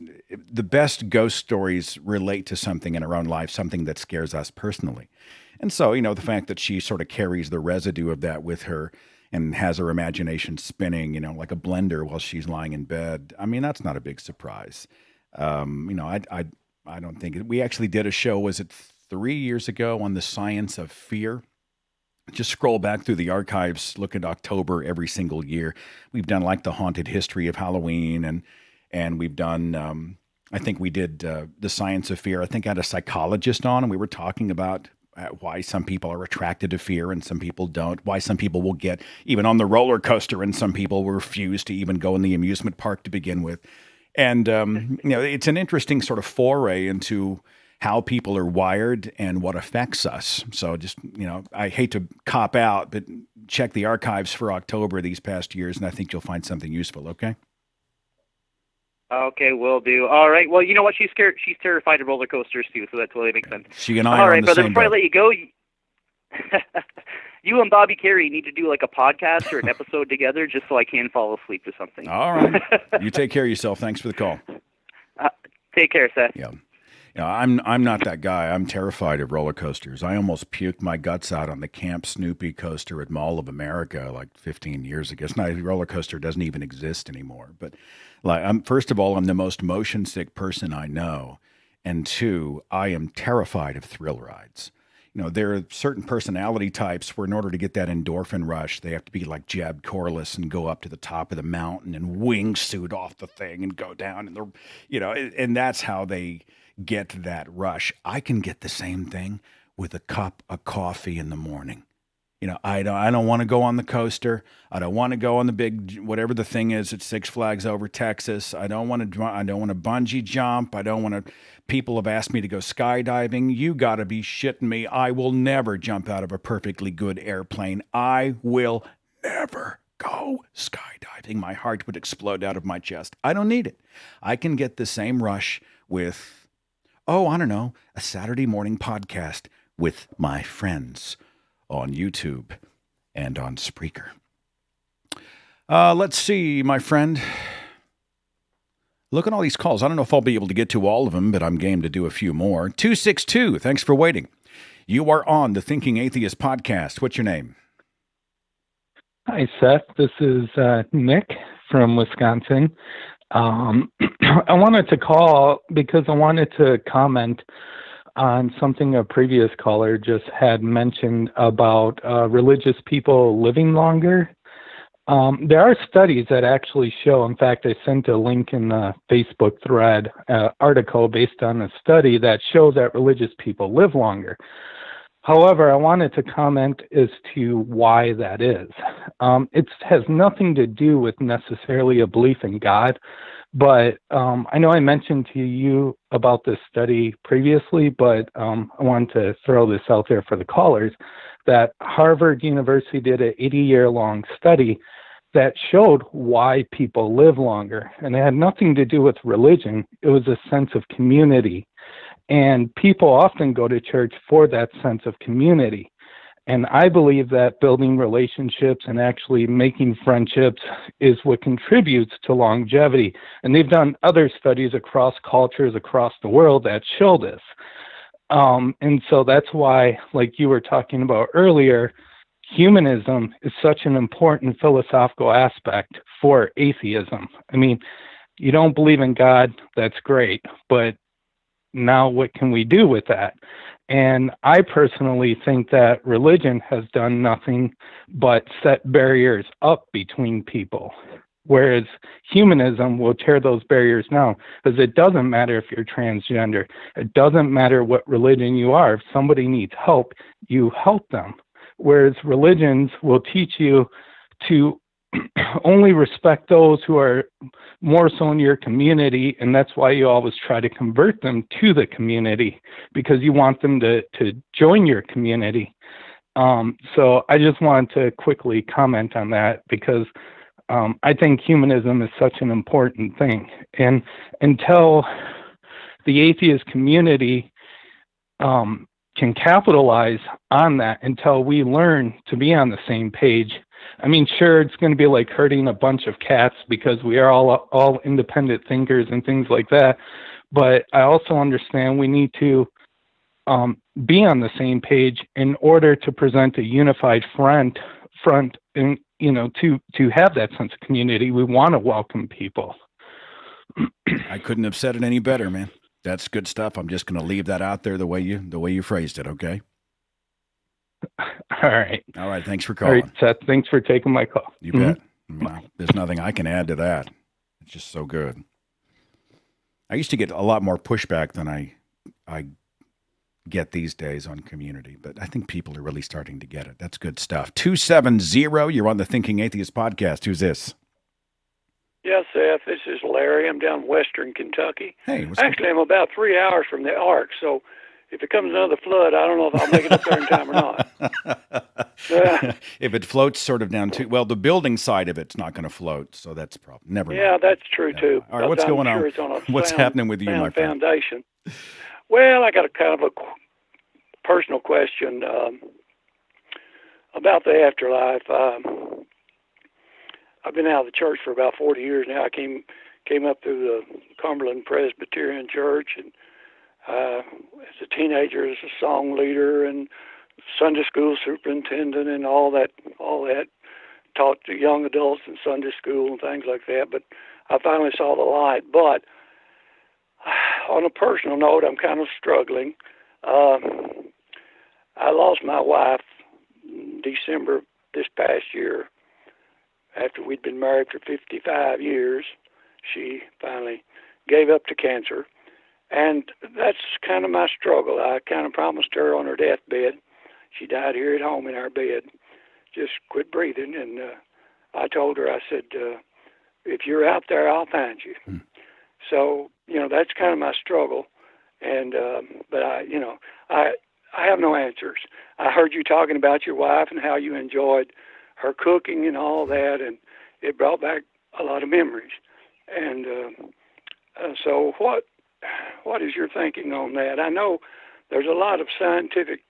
the best ghost stories relate to something in our own life, something that scares us personally. And so, the fact that she sort of carries the residue of that with her and has her imagination spinning, like a blender while she's lying in bed. I mean, that's not a big surprise. I don't think we actually did a show, was it 3 years ago, on the science of fear? Just scroll back through the archives, look at October every single year. We've done like the haunted history of Halloween, and we've done, I think we did the science of fear. I think I had a psychologist on, and we were talking about why some people are attracted to fear and some people don't, why some people will get even on the roller coaster and some people will refuse to even go in the amusement park to begin with. And, it's an interesting sort of foray into how people are wired and what affects us. So just, I hate to cop out, but check the archives for October these past years, and I think you'll find something useful, okay? Okay, will do. All right. Well, you know what? She's scared. She's terrified of roller coasters too, so that totally makes sense. She and I are on the same boat. Before I let you go, you and Bobby Carey need to do like a podcast or an episode together, just so I can fall asleep to something. All right. You take care of yourself. Thanks for the call. Take care, Seth. Yeah. I'm not that guy. I'm terrified of roller coasters. I almost puked my guts out on the Camp Snoopy coaster at Mall of America like 15 years ago. It's not, the roller coaster doesn't even exist anymore. But first of all, I'm the most motion sick person I know. And 2, I am terrified of thrill rides. There are certain personality types where in order to get that endorphin rush, they have to be like Jeb Corliss and go up to the top of the mountain and wingsuit off the thing and go down. And that's how they get that rush. I can get the same thing with a cup of coffee in the morning. I don't want to go on the coaster. I don't want to go on the big, whatever the thing is at Six Flags over Texas. I don't want to bungee jump. People have asked me to go skydiving. You got to be shitting me. I will never jump out of a perfectly good airplane. I will never go skydiving. My heart would explode out of my chest. I don't need it. I can get the same rush with I don't know, a Saturday morning podcast with my friends on YouTube and on Spreaker. Let's see, my friend. Look at all these calls. I don't know if I'll be able to get to all of them, but I'm game to do a few more. 262, thanks for waiting. You are on the Thinking Atheist podcast. What's your name? Hi, Seth. This is Nick from Wisconsin. I wanted to call because I wanted to comment on something a previous caller just had mentioned about religious people living longer. There are studies that actually show, in fact, I sent a link in the Facebook thread, article based on a study that shows that religious people live longer. However, I wanted to comment as to why that is. It has nothing to do with necessarily a belief in God, but I know I mentioned to you about this study previously, but I wanted to throw this out there for the callers, that Harvard University did an 80-year-long study that showed why people live longer. And it had nothing to do with religion. It was a sense of community. And people often go to church for that sense of community. And I believe that building relationships and actually making friendships is what contributes to longevity. And they've done other studies across cultures across the world that show this. And so that's why, like you were talking about earlier, humanism is such an important philosophical aspect for atheism. I mean, you don't believe in God, that's great, but now what can we do with that? And I personally think that religion has done nothing but set barriers up between people, whereas humanism will tear those barriers down, because it doesn't matter if you're transgender. It doesn't matter what religion you are. If somebody needs help, you help them. Whereas religions will teach you to only respect those who are more so in your community, and that's why you always try to convert them to the community, because you want them to join your community. So I just wanted to quickly comment on that, because I think humanism is such an important thing. And until the atheist community can capitalize on that, until we learn to be on the same page. I mean, sure, it's going to be like herding a bunch of cats, because we are all independent thinkers and things like that. But I also understand we need to be on the same page in order to present a unified front, and to have that sense of community. We want to welcome people. I couldn't have said it any better, man. That's good stuff. I'm just going to leave that out there the way you phrased it. Okay. All right. All right. Thanks for All calling. right, Seth. Thanks for taking my call. You bet. I mean, there's nothing I can add to that. It's just so good. I used to get a lot more pushback than I get these days on community, but I think people are really starting to get it. That's good stuff. 270, you're on the Thinking Atheist podcast. Who's this? Yes, Seth, this is Larry. I'm down in western Kentucky. Hey, Actually, I'm about 3 hours from the Ark, so if it comes another flood, I don't know if I'll make it up there in time or not. If it floats sort of down to, well, the building side of it's not going to float, so that's a problem. Never mind. Yeah, that's true, too. All right, what's going on? It's on a What's happening with you, my friend? Foundation. Well, I got a kind of a personal question about the afterlife. I've been out of the church for about 40 years now. I came up through the Cumberland Presbyterian Church, and as a teenager, as a song leader and Sunday school superintendent and all that, taught to young adults in Sunday school and things like that. But I finally saw the light. But on a personal note, I'm kind of struggling. I lost my wife in December this past year. After we'd been married for 55 years, she finally gave up to cancer. And that's kind of my struggle. I kind of promised her on her deathbed. She died here at home in our bed, just quit breathing. And I told her, I said, if you're out there, I'll find you. So, that's kind of my struggle. And, but I have no answers. I heard you talking about your wife and how you enjoyed her cooking and all that, and it brought back a lot of memories. And so what what is your thinking on that? I know there's a lot of scientific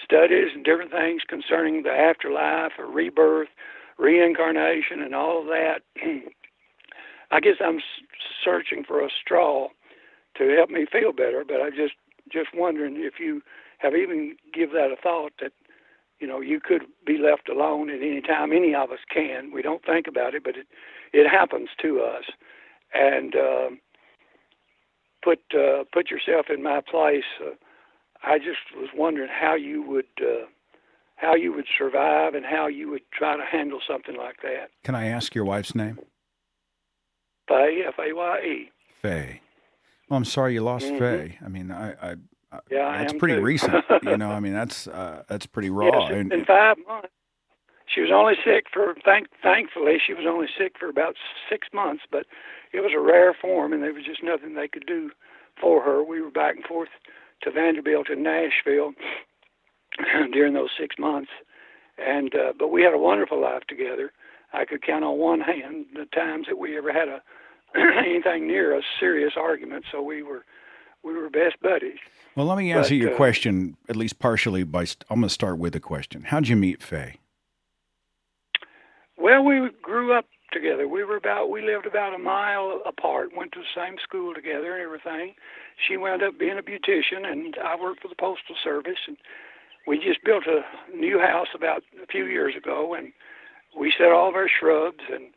studies and different things concerning the afterlife or rebirth, reincarnation, and all of that. I guess I'm searching for a straw to help me feel better, but I just wondering if you have even give that a thought, that you could be left alone at any time. Any of us can. We don't think about it, but it happens to us. And put yourself in my place. I just was wondering how you would survive and how you would try to handle something like that. Can I ask your wife's name? Faye, F-A-Y-E. Faye. Well, I'm sorry you lost Faye. I mean, that's pretty too. recent. I mean, that's pretty raw. Yes, it's been 5 months. She was only sick for, thankfully, she was only sick for about 6 months, but it was a rare form, and there was just nothing they could do for her. We were back and forth to Vanderbilt and Nashville during those 6 months, and but we had a wonderful life together. I could count on one hand the times that we ever had anything near a serious argument, so we were best buddies. Well, let me answer your question, at least partially, I'm going to start with a question. How'd you meet Faye? Well, we grew up together. We lived about a mile apart, went to the same school together and everything. She wound up being a beautician, and I worked for the Postal Service, and we just built a new house about a few years ago, and we set all of our shrubs and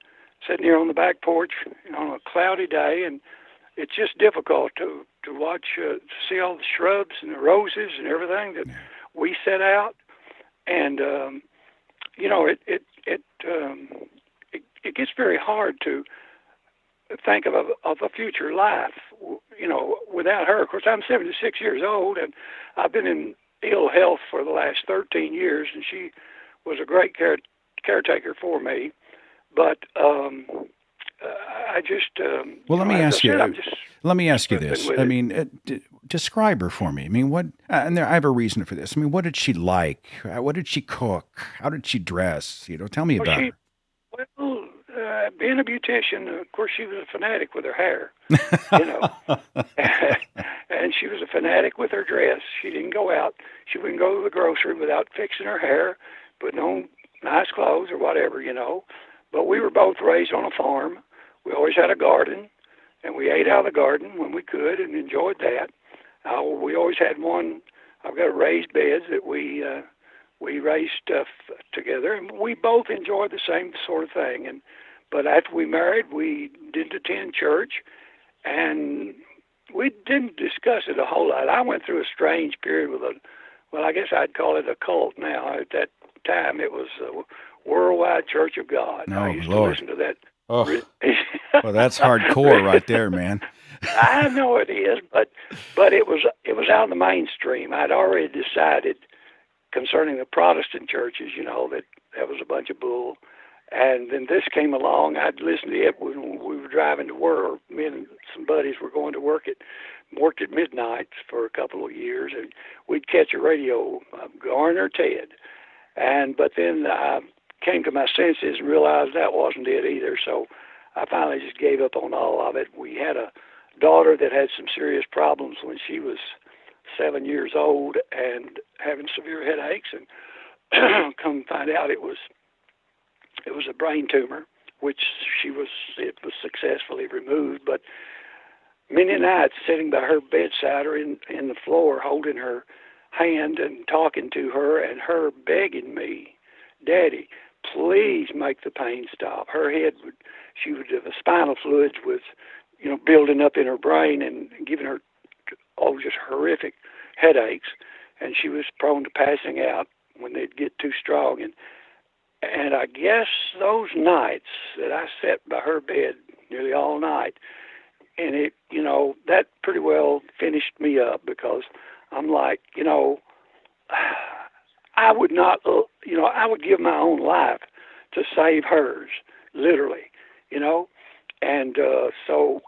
sitting here on the back porch on a cloudy day, and it's just difficult to watch, to see all the shrubs and the roses and everything that we set out, and it gets very hard to think of a future life, without her. Of course, I'm 76 years old, and I've been in ill health for the last 13 years, and she was a great caretaker for me. But I just well, let me ask you. Let me ask you this. I it. mean, describe her for me. I mean, what? And I have a reason for this. I mean, what did she like? What did she cook? How did she dress? Tell me about her. Well, being a beautician, of course, she was a fanatic with her hair, and she was a fanatic with her dress. She didn't go out. She wouldn't go to the grocery without fixing her hair, putting on nice clothes or whatever, But we were both raised on a farm. We always had a garden, and we ate out of the garden when we could and enjoyed that. We always had one. I've got raised beds that we raised stuff together, and we both enjoyed the same sort of thing. But after we married, we didn't attend church, and we didn't discuss it a whole lot. I went through a strange period with I guess I'd call it a cult now. At that time, it was Worldwide Church of God. Oh, I used Lord. to listen to that. Oh, well, that's hardcore right there, man. I know it is, but it was out of the mainstream. I'd already decided concerning the Protestant churches, that was a bunch of bull. And then this came along. I'd listened to it when we were driving to work. Me and some buddies were going to worked at midnight for a couple of years, and we'd catch a radio, Garner Ted. But then I came to my senses and realized that wasn't it either. So I finally just gave up on all of it. We had a daughter that had some serious problems when she was 7 years old and having severe headaches, and come find out it was a brain tumor, which it was successfully removed. But many nights sitting by her bedside or in the floor, holding her hand and talking to her, and her begging me, "Daddy, please make the pain stop." Her head the spinal fluids was, building up in her brain and giving her just horrific headaches, and she was prone to passing out when they'd get too strong. And I guess those nights that I sat by her bed nearly all night, and it, that pretty well finished me up, because I'm like, I would not, I would give my own life to save hers, literally, and so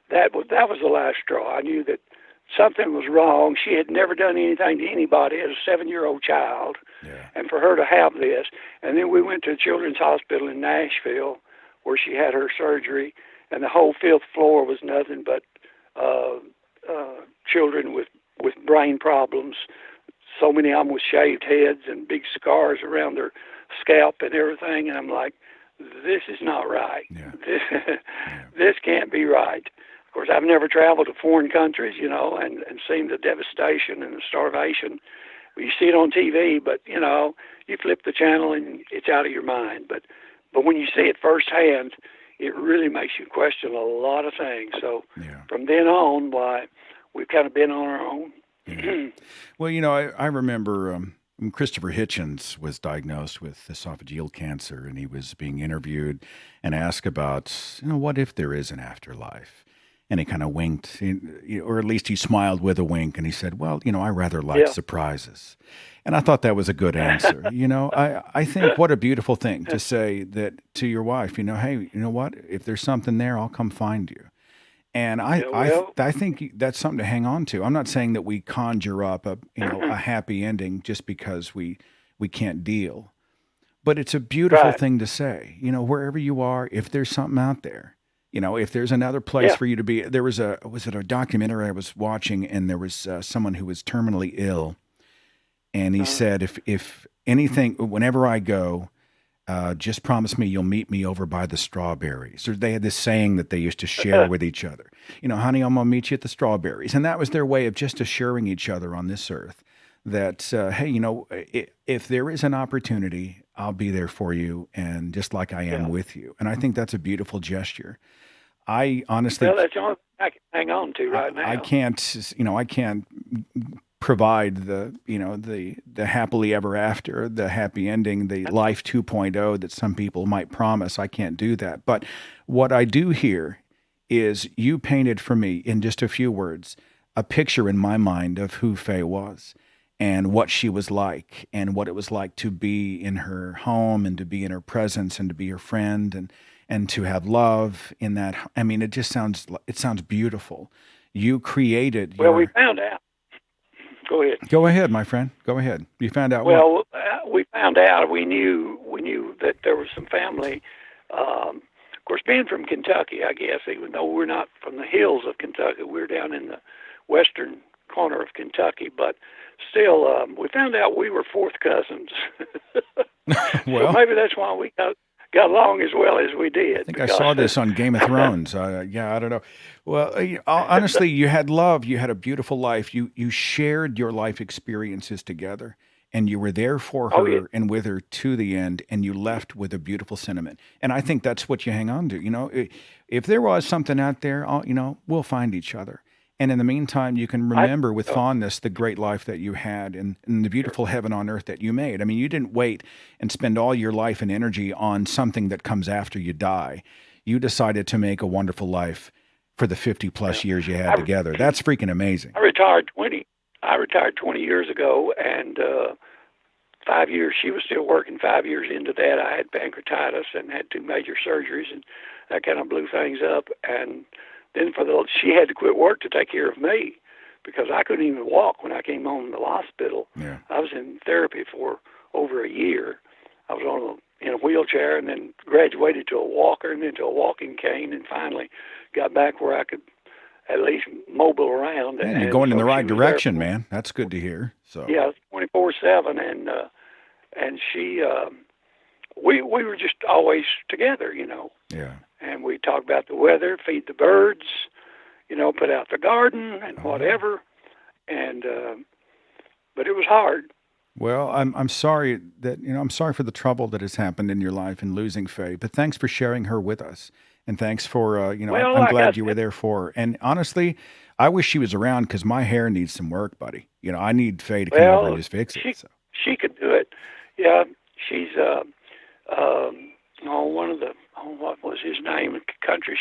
that was the last straw. I knew that something was wrong. She had never done anything to anybody as a 7-year-old child, and for her to have this. And then we went to Children's Hospital in Nashville, where she had her surgery, and the whole 5th floor was nothing but uh, children with brain problems. So many of them with shaved heads and big scars around their scalp and everything. And I'm like, this is not right. Yeah. This can't be right. Of course, I've never traveled to foreign countries, and seen the devastation and the starvation. You see it on TV, but, you flip the channel and it's out of your mind. But when you see it firsthand, it really makes you question a lot of things. So from then on, we've kind of been on our own. Yeah. Well, I remember when Christopher Hitchens was diagnosed with esophageal cancer, and he was being interviewed and asked about, what if there is an afterlife? And he kind of winked, or at least he smiled with a wink, and he said, well, I rather like surprises. And I thought that was a good answer. I think what a beautiful thing to say that to your wife, hey, you know what? If there's something there, I'll come find you. And I think that's something to hang on to. I'm not saying that we conjure up a happy ending just because we can't deal, but it's a beautiful thing to say. Wherever you are, if there's something out there, if there's another place for you to be. There was a documentary I was watching, and there was someone who was terminally ill, and he said, if anything, whenever I go, just promise me you'll meet me over by the strawberries. Or they had this saying that they used to share with each other. Honey, I'm going to meet you at the strawberries. And that was their way of just assuring each other on this earth that, hey, if there is an opportunity, I'll be there for you, and just like I am with you. And I think that's a beautiful gesture. I honestly... Well, that's the only thing I can hang on to right now. I can't provide the happily ever after, the happy ending, the life 2.0 that some people might promise. I can't do that. But what I do hear is you painted for me in just a few words a picture in my mind of who Faye was and what she was like and what it was like to be in her home and to be in her presence and to be her friend and to have love in that. I mean, it sounds beautiful. You created. Well, we found out. Go ahead. Go ahead, my friend. Go ahead. You found out what? We found out. We knew that there was some family. Of course, being from Kentucky, I guess, even though we're not from the hills of Kentucky, we're down in the western corner of Kentucky. But still, we found out we were fourth cousins. So maybe that's why we got along as well as we did. I think I saw this on Game of Thrones. I don't know. Well, honestly, you had love. You had a beautiful life. You shared your life experiences together, and you were there for her and with her to the end, and you left with a beautiful sentiment. And I think that's what you hang on to. If there was something out there, we'll find each other. And in the meantime, you can remember with fondness the great life that you had and the beautiful heaven on earth that you made. I mean, you didn't wait and spend all your life and energy on something that comes after you die. You decided to make a wonderful life for the 50-plus years you had together. That's freaking amazing. I retired 20 years ago, and 5 years, she was still working. 5 years into that, I had pancreatitis and had 2 major surgeries, and that kind of blew things up. And then she had to quit work to take care of me because I couldn't even walk when I came home from the hospital. Yeah. I was in therapy for over a year. I was in a wheelchair and then graduated to a walker and then to a walking cane and finally got back where I could at least mobile around. And you're going in the right direction, man. That's good to hear. So 24/7, and she, we were just always together, Yeah. And we talk about the weather, feed the birds, put out the garden and whatever. And but it was hard. Well, I'm sorry that I'm sorry for the trouble that has happened in your life in losing Faye. But thanks for sharing her with us, and thanks for I'm glad you were there for her. And honestly, I wish she was around because my hair needs some work, buddy. I need Faye to come over and just fix it. She could do it. Yeah, she's one of the what was his name? Country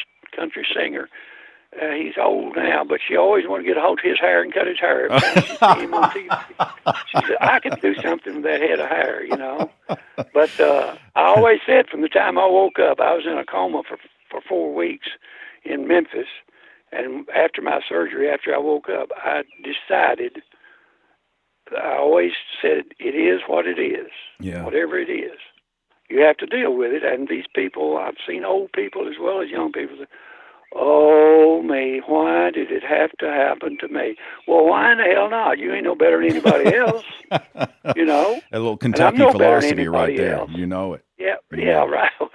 singer. He's old now, but she always wanted to get a hold of his hair and cut his hair. She see him on TV. She said, I could do something with that head of hair, But I always said from the time I woke up, I was in a coma for 4 weeks in Memphis. And after my surgery, after I woke up, I decided, I always said, it is what it is. Yeah. Whatever it is. You have to deal with it. And these people, I've seen old people as well as young people, Oh, me, why did it have to happen to me? Well, why in the hell not? You ain't no better than anybody else, you know? A little And I'm Kentucky no better than philosophy right anybody there. else. You know it. Yeah, You yeah, know it. right. Well,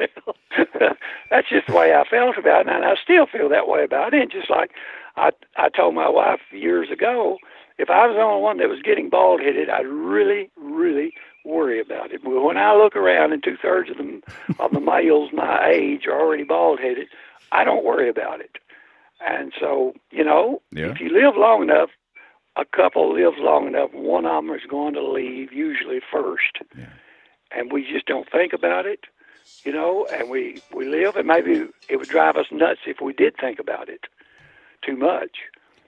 that's just the way I felt about it, and I still feel that way about it. And just like I told my wife years ago, if I was the only one that was getting bald-headed, I'd really, really worry about it. But when I look around and 2/3 of the males my age are already bald-headed, I don't worry about it. And so, you know, Yeah. if you live long enough, a couple lives long enough, one of them is going to leave usually first. Yeah. And we just don't think about it, you know, and we live, and maybe it would drive us nuts if we did think about it too much.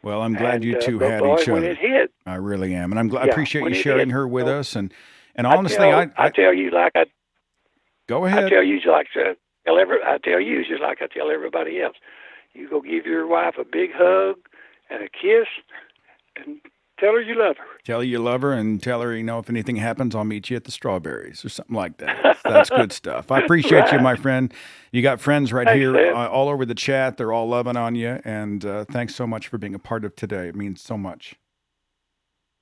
Well, I'm glad you two but had boy, each when other. it hit, I really am, and I yeah, appreciate when you it sharing hit, her with you know, us. And honestly, I tell you like I go ahead. tell you like I tell you just like I tell everybody else. You go give your wife a big hug and a kiss, and tell her you love her. Tell her you love her, and tell her, you know, if anything happens, I'll meet you at the Strawberries or something like that. That's good stuff. I appreciate you, Right. my friend. You got friends right Thanks, here Seth. all over the chat. They're all loving on you, and thanks so much for being a part of today. It means so much.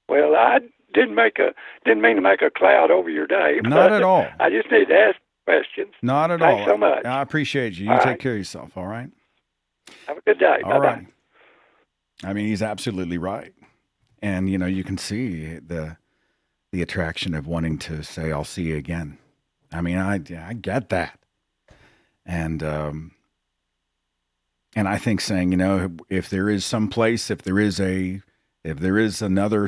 Well, I didn't mean to make a cloud over your day. Not But at all. I just need to ask questions. Not at Thanks all. so much. I appreciate you. You All take right. care of yourself, all right? Have a good day. All Bye-bye. right. I mean, he's absolutely right. And, you know, you can see the attraction of wanting to say, I'll see you again. I mean, I get that. And I think saying, you know, if there is some place, if there is another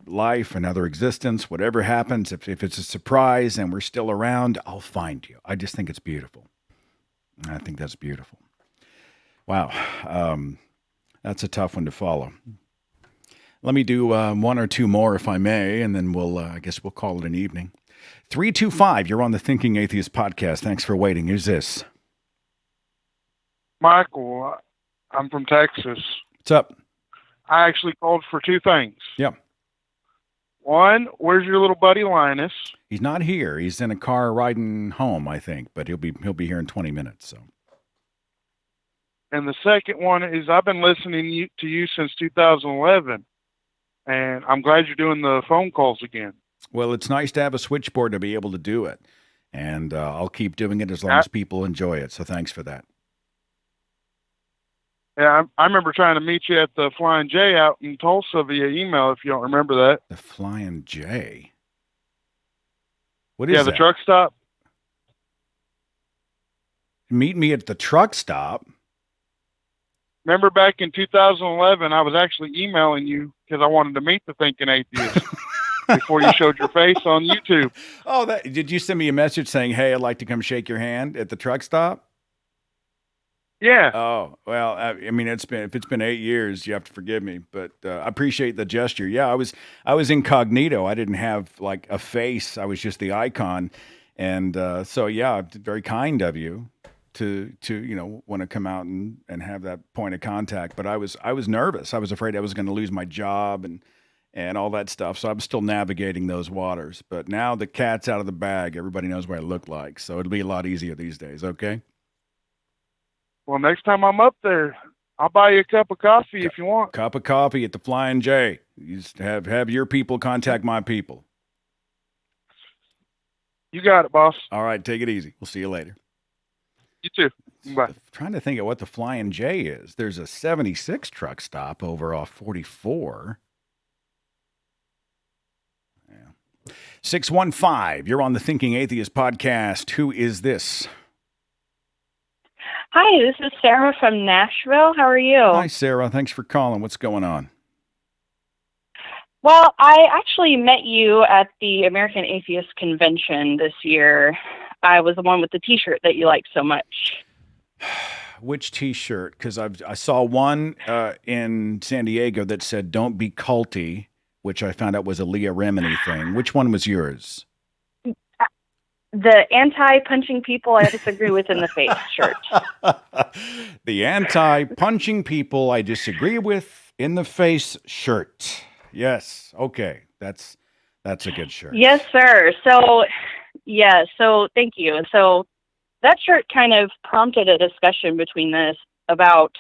life, another existence, whatever happens, if it's a surprise and we're still around, I'll find you. I just think it's beautiful. I think that's beautiful. Wow. That's a tough one to follow. Let me do one or two more, if I may, and then I guess we'll call it an evening. 325, you're on the Thinking Atheist podcast. Thanks for waiting. Who's this? Michael, I'm from Texas. What's up? I actually called for two things. Yeah. One, where's your little buddy Linus? He's not here. He's in a car riding home, I think, but he'll be here in 20 minutes. So. And the second one is I've been listening to you since 2011, and I'm glad you're doing the phone calls again. Well, it's nice to have a switchboard to be able to do it, and I'll keep doing it as long as people enjoy it. So thanks for that. Yeah, I remember trying to meet you at the Flying J out in Tulsa via email, if you don't remember that. The Flying J? What is that? Yeah, the truck stop. Meet me at the truck stop? Remember back in 2011, I was actually emailing you because I wanted to meet the Thinking Atheist before you showed your face on YouTube. Oh, did you send me a message saying, hey, I'd like to come shake your hand at the truck stop? Yeah. Oh, well, I mean, if it's been 8 years, you have to forgive me, but I appreciate the gesture. Yeah, I was incognito. I didn't have like a face. I was just the icon. And so, yeah, very kind of you to want to come out and have that point of contact. But I was nervous. I was afraid I was going to lose my job and all that stuff. So I'm still navigating those waters. But now the cat's out of the bag. Everybody knows what I look like. So it'll be a lot easier these days. Okay. Well, next time I'm up there, I'll buy you a cup of coffee if you want. Cup of coffee at the Flying J. You just have your people contact my people. You got it, boss. All right, take it easy. We'll see you later. You too. Bye. I'm trying to think of what the Flying J is. There's a 76 truck stop over off 44. Yeah. 615, you're on the Thinking Atheist podcast. Who is this? Hi, this is Sarah from Nashville. How are you? Hi, Sarah. Thanks for calling. What's going on? Well, I actually met you at the American Atheist Convention this year. I was the one with the T-shirt that you like so much. Which T-shirt? Because I saw one in San Diego that said "Don't be culty," which I found out was a Leah Remini thing. Which one was yours? The anti-punching people I disagree with in the face shirt. The anti-punching people I disagree with in the face shirt. Yes. Okay. That's a good shirt. Yes, sir. So thank you. So that shirt kind of prompted a discussion between about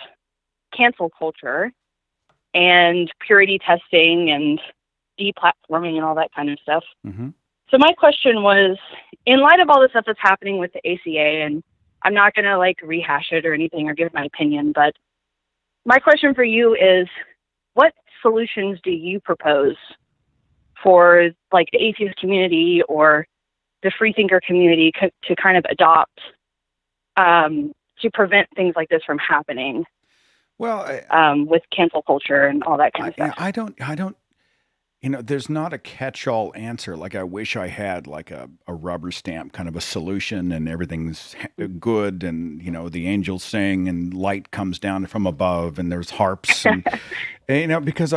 cancel culture and purity testing and deplatforming and all that kind of stuff. Mm-hmm. So my question was, in light of all the stuff that's happening with the ACA, and I'm not going to like rehash it or anything or give my opinion, but my question for you is, what solutions do you propose for like the atheist community or the freethinker community to kind of adopt to prevent things like this from happening? Well, with cancel culture and all that kind of stuff. I don't, there's not a catch-all answer. Like I wish I had like a rubber stamp kind of a solution and everything's good and, the angels sing and light comes down from above and there's harps and, because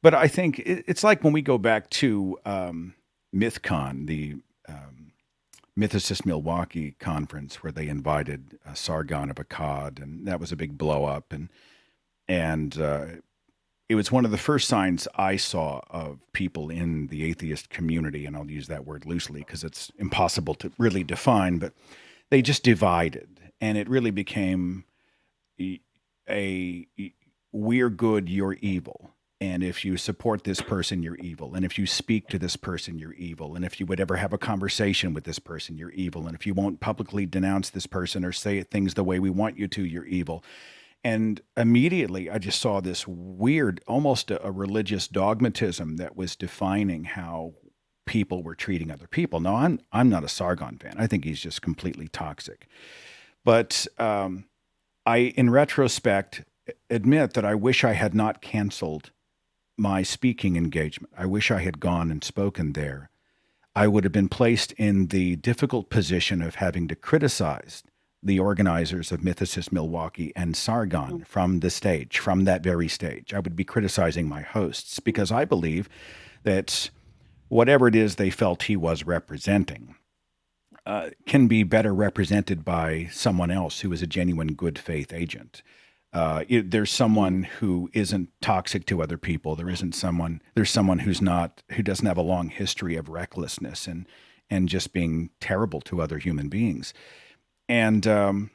but I think it's like when we go back to MythCon, the Mythicist Milwaukee conference where they invited Sargon of Akkad, and that was a big blow up. And it was one of the first signs I saw of people in the atheist community, and I'll use that word loosely because it's impossible to really define, but they just divided, and it really became a we're good, you're evil. And if you support this person, you're evil. And if you speak to this person, you're evil. And if you would ever have a conversation with this person, you're evil. And if you won't publicly denounce this person or say things the way we want you to, you're evil. And immediately I just saw this weird, almost a religious dogmatism that was defining how people were treating other people. Now, I'm not a Sargon fan. I think he's just completely toxic. But I, in retrospect, admit that I wish I had not canceled my speaking engagement. I wish I had gone and spoken there. I would have been placed in the difficult position of having to criticize the organizers of Mythicist Milwaukee and Sargon from the stage, from that very stage. I would be criticizing my hosts because I believe that whatever it is they felt he was representing can be better represented by someone else who is a genuine good faith agent. There's someone who isn't toxic to other people. There's someone who doesn't have a long history of recklessness and just being terrible to other human beings. And,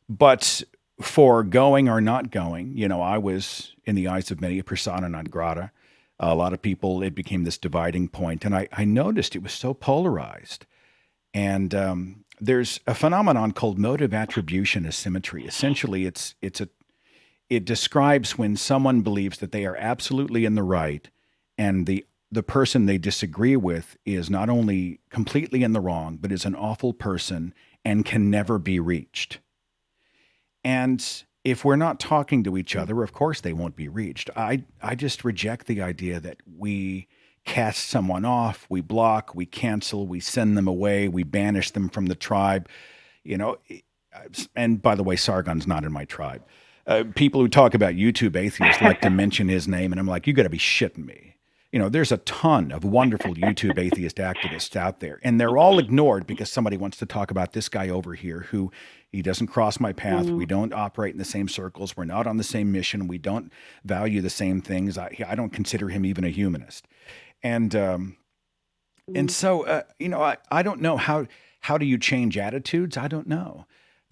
but for going or not going, I was in the eyes of many a persona non grata. A lot of people, it became this dividing point. And I noticed it was so polarized. And, there's a phenomenon called motive attribution asymmetry. Essentially, it describes when someone believes that they are absolutely in the right, and the person they disagree with is not only completely in the wrong, but is an awful person and can never be reached. And if we're not talking to each other, of course they won't be reached. I just reject the idea that we cast someone off, we block, we cancel, we send them away, we banish them from the tribe. And by the way, Sargon's not in my tribe. People who talk about YouTube atheists like to mention his name, and I'm like, you got to be shitting me. There's a ton of wonderful YouTube atheist activists out there, and they're all ignored because somebody wants to talk about this guy over here who he doesn't cross my path. We don't operate in the same circles. We're not on the same mission. We don't value the same things. I don't consider him even a humanist. And so, I don't know how do you change attitudes? I don't know.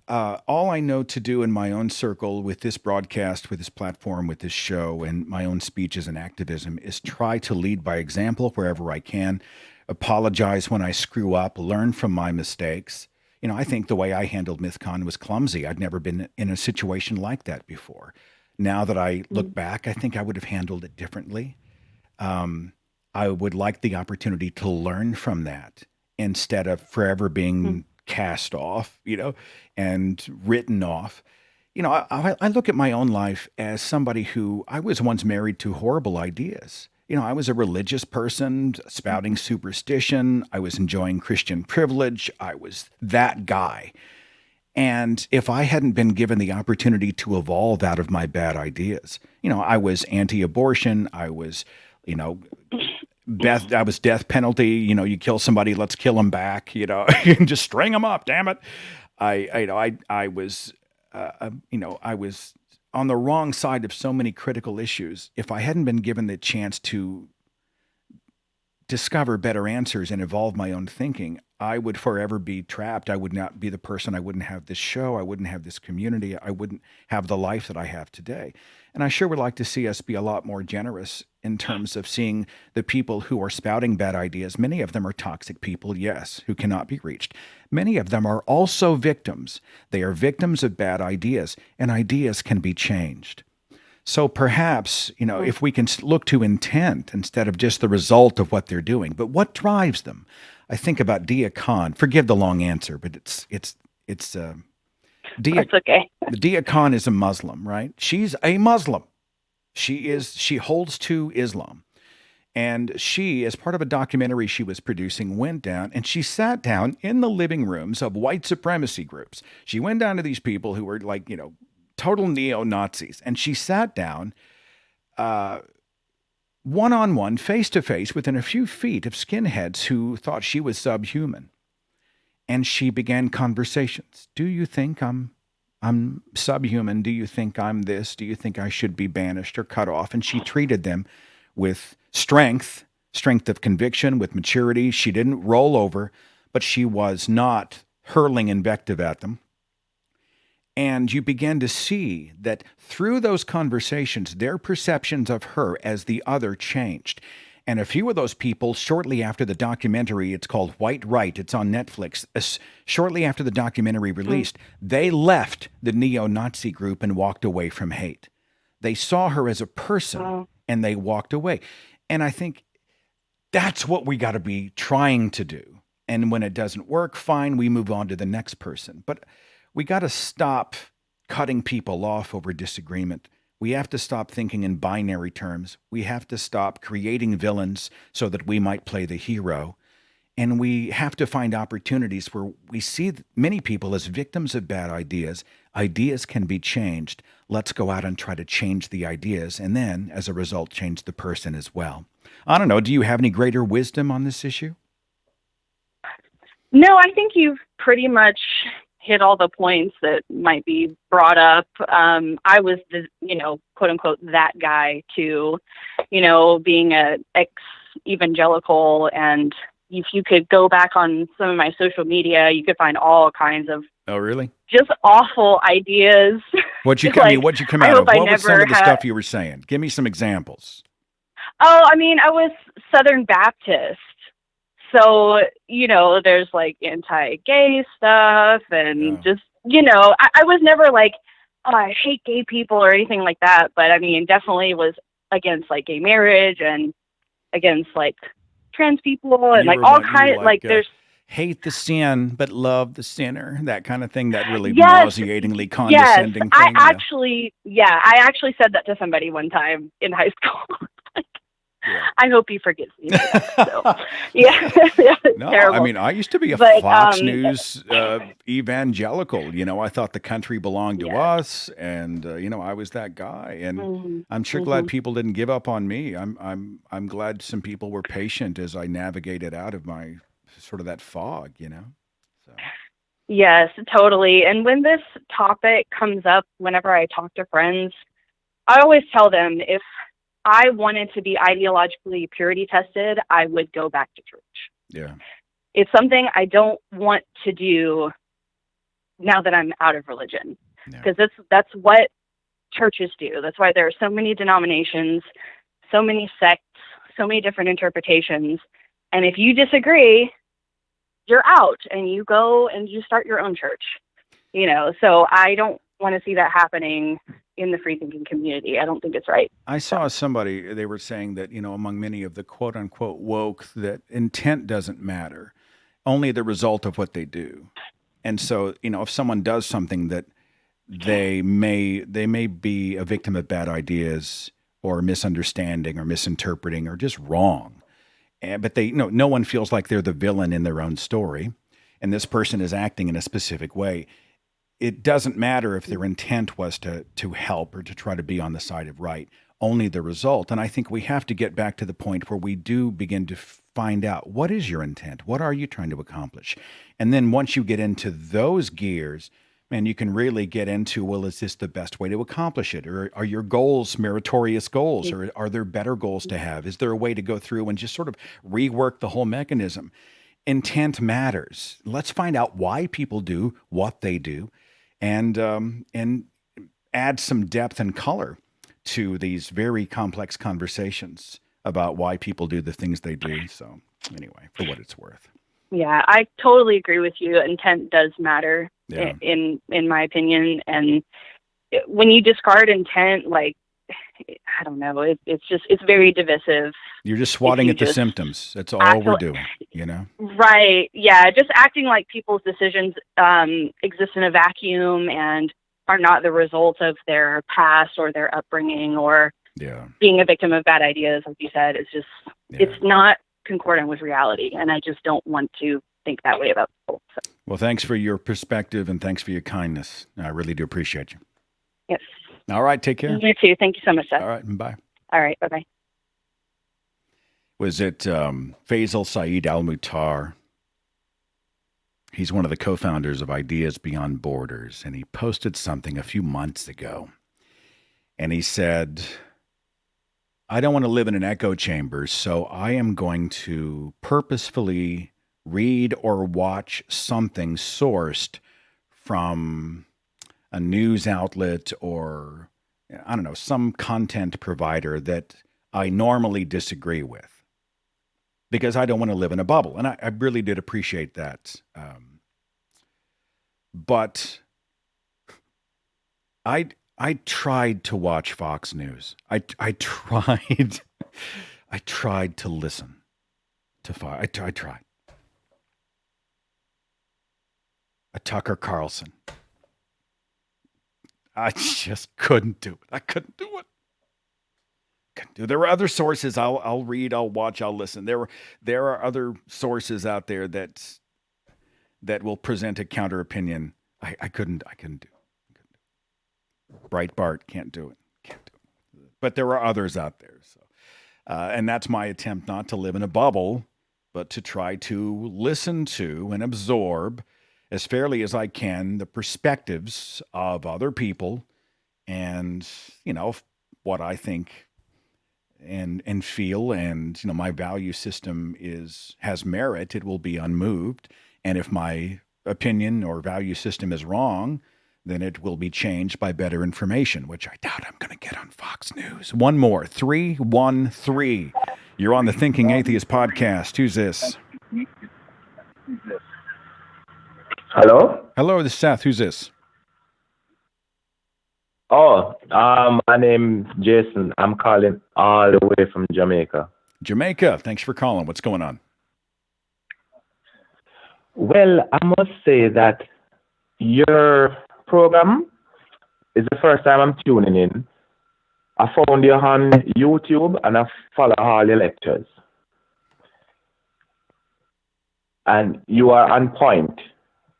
All I know to do in my own circle with this broadcast, with this platform, with this show, and my own speeches and activism is try to lead by example wherever I can, apologize when I screw up, learn from my mistakes. I think the way I handled MythCon was clumsy. I'd never been in a situation like that before. Now that I look back, I think I would have handled it differently. I would like the opportunity to learn from that instead of forever being cast off, and written off. I look at my own life as somebody who I was once married to horrible ideas. I was a religious person spouting superstition. I was enjoying Christian privilege. I was that guy. And if I hadn't been given the opportunity to evolve out of my bad ideas, I was anti-abortion. I was, I was death penalty. You kill somebody, let's kill them back. Just string them up. Damn it! I was on the wrong side of so many critical issues. If I hadn't been given the chance to discover better answers and evolve my own thinking, I would forever be trapped. I would not be the person. I wouldn't have this show. I wouldn't have this community. I wouldn't have the life that I have today. And I sure would like to see us be a lot more generous in terms of seeing the people who are spouting bad ideas. Many of them are toxic people, yes, who cannot be reached. Many of them are also victims. They are victims of bad ideas, and ideas can be changed. So perhaps, if we can look to intent instead of just the result of what they're doing, but what drives them? I think about Dia Khan. Forgive the long answer, but it's Dia. That's okay. Dia Khan is a Muslim, right? She's a Muslim. She holds to Islam. And she, as part of a documentary she was producing, went down and she sat down in the living rooms of white supremacy groups. She went down to these people who were like, total neo-Nazis. And she sat down one-on-one, face-to-face, within a few feet of skinheads who thought she was subhuman. And she began conversations. Do you think I'm subhuman? Do you think I'm this? Do you think I should be banished or cut off? And she treated them with strength of conviction, with maturity. She didn't roll over, but she was not hurling invective at them. And you began to see that through those conversations, their perceptions of her as the other changed. And a few of those people, shortly after the documentary, it's called White Right, it's on Netflix, shortly after the documentary released, they left the neo-Nazi group and walked away from hate. They saw her as a person and they walked away. And I think that's what we got to be trying to do. And when it doesn't work, fine, we move on to the next person. But we got to stop cutting people off over disagreement. We have to stop thinking in binary terms. We have to stop creating villains so that we might play the hero. And we have to find opportunities where we see many people as victims of bad ideas. Ideas can be changed. Let's go out and try to change the ideas, and then, as a result, change the person as well. I don't know. Do you have any greater wisdom on this issue? No, I think you've pretty much hit all the points that might be brought up. I was the, quote unquote, that guy too, being a ex-evangelical. And if you could go back on some of my social media, you could find all kinds of Oh, really? just awful ideas. What'd you Like, come I out of? hope I What was some never of the had- stuff you were saying? Give me some examples. Oh, I mean, I was Southern Baptist. So, there's like anti-gay stuff and just, I was never like, oh, I hate gay people or anything like that. But I mean, definitely was against like gay marriage and against like trans people and You like were all you were kinds like, there's. hate the sin, but love the sinner. That kind of thing. That really Yes, nauseatingly Yes, condescending I thing. actually said that to somebody one time in high school. Yeah. I hope he forgives me. For that, so, yeah, No, terrible. I mean, I used to be a But, Fox News evangelical. I thought the country belonged to us, and I was that guy. And I'm sure glad people didn't give up on me. I'm glad some people were patient as I navigated out of my sort of that fog. So. Yes, totally. And when this topic comes up, whenever I talk to friends, I always tell them if I wanted to be ideologically purity tested, I would go back to church. Yeah. It's something I don't want to do now that I'm out of religion, because that's what churches do. That's why there are so many denominations, so many sects, so many different interpretations. And if you disagree, you're out and you go and you start your own church, so I don't want to see that happening in the free thinking community. I don't think it's right. I saw somebody, they were saying that, among many of the quote unquote woke, that intent doesn't matter, only the result of what they do. And so, if someone does something that they may be a victim of bad ideas or misunderstanding or misinterpreting or just wrong. But they, no one feels like they're the villain in their own story. And this person is acting in a specific way. It doesn't matter if their intent was to help or to try to be on the side of right, only the result. And I think we have to get back to the point where we do begin to find out, what is your intent? What are you trying to accomplish? And then once you get into those gears, And you can really get into, well, is this the best way to accomplish it? Or are your goals meritorious goals? Or are there better goals to have? Is there a way to go through and just sort of rework the whole mechanism? Intent matters. Let's find out why people do what they do, and add some depth and color to these very complex conversations about why people do the things they do. So anyway, for what it's worth. Yeah, I totally agree with you. Intent does matter, Yeah. in my opinion. And when you discard intent, like, I don't know, it's very divisive. You're just swatting at the symptoms. That's all we're doing, you know? Right. Yeah. Just acting like people's decisions exist in a vacuum and are not the result of their past or their upbringing or being a victim of bad ideas, like you said, is just, it's not concordant with reality. And I just don't want to think that way about people. So. Well, thanks for your perspective and thanks for your kindness. I really do appreciate you. Yes. All right. Take care. You too. Thank you so much, Seth. All right. Bye. All right. Bye-bye. Was it Faisal Saeed Al-Mutar? He's one of the co-founders of Ideas Beyond Borders, and he posted something a few months ago. And he said, I don't want to live in an echo chamber, so I am going to purposefully read or watch something sourced from a news outlet or, I don't know, some content provider that I normally disagree with, because I don't want to live in a bubble. And I really did appreciate that. But I tried to watch Fox News. I tried to listen to Fox. I tried. A Tucker Carlson. I just couldn't do it. I couldn't do it. There were other sources. I'll read, I'll watch, I'll listen. There are other sources out there that will present a counter opinion. I couldn't do it. Breitbart can't do it. But there are others out there. So, and that's my attempt, not to live in a bubble, but to try to listen to and absorb as fairly as I can the perspectives of other people, and what I think and feel, and my value system has merit. It will be unmoved, and if my opinion or value system is wrong, then it will be changed by better information, which I doubt I'm going to get on Fox News. One more, 313. You're on the Thinking Atheist podcast. Who's this? Hello? Hello, this is Seth. Who's this? Oh, my name's Jason. I'm calling all the way from Jamaica. Jamaica. Thanks for calling. What's going on? Well, I must say that your program is the first time I'm tuning in. I found you on YouTube and I follow all your lectures. And you are on point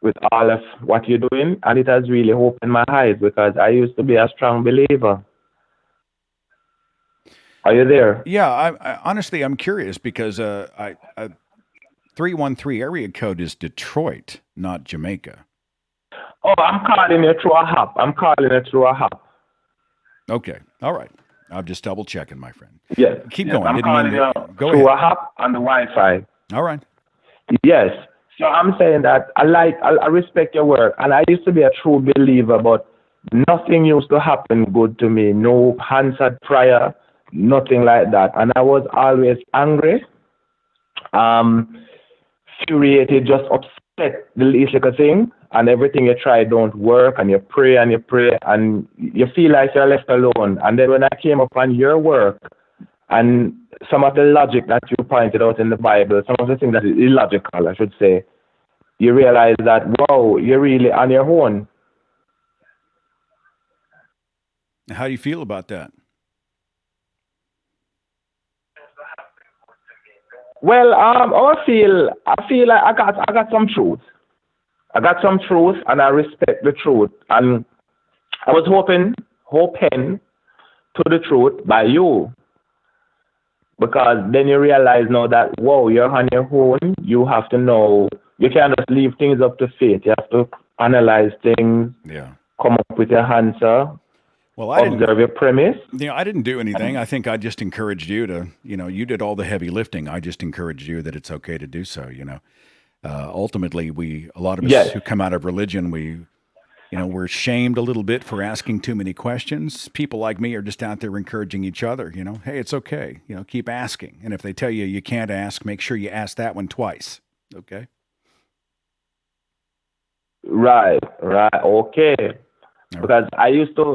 with all of what you're doing, and it has really opened my eyes, because I used to be a strong believer. Are you there? Yeah, I honestly, I'm curious, because 313 area code is Detroit, not Jamaica. Oh, I'm calling you through a hop. Okay, all right. I'm just double checking, my friend. Yes. Keep going. I'm calling you Go through ahead. a hop on the Wi-Fi. All right. Yes. So I'm saying that I respect your work, and I used to be a true believer, but nothing used to happen good to me. No answered prayer, nothing like that. And I was always angry, infuriated, just upset the least little thing, and everything you try don't work, and you pray, and you feel like you're left alone. And then when I came upon your work, and some of the logic that you pointed out in the Bible, some of the things that is illogical, I should say, you realize that, wow, you're really on your own. How do you feel about that? Well, I feel like I got some truth. I got some truth, and I respect the truth. And I was hoping to the truth by you. Because then you realize now that, whoa, you're on your own. You have to know, you can't just leave things up to fate. You have to analyze things, Yeah. come up with your answer, Well, I didn't. observe your premise. I didn't do anything. I think I just encouraged you to. You did all the heavy lifting. I just encouraged you that it's okay to do so. Ultimately, a lot of us Yes. who come out of religion, we're shamed a little bit for asking too many questions. People like me are just out there encouraging each other. Hey, it's okay. Keep asking. And if they tell you you can't ask, make sure you ask that one twice. Okay. Right. Okay. Because I used to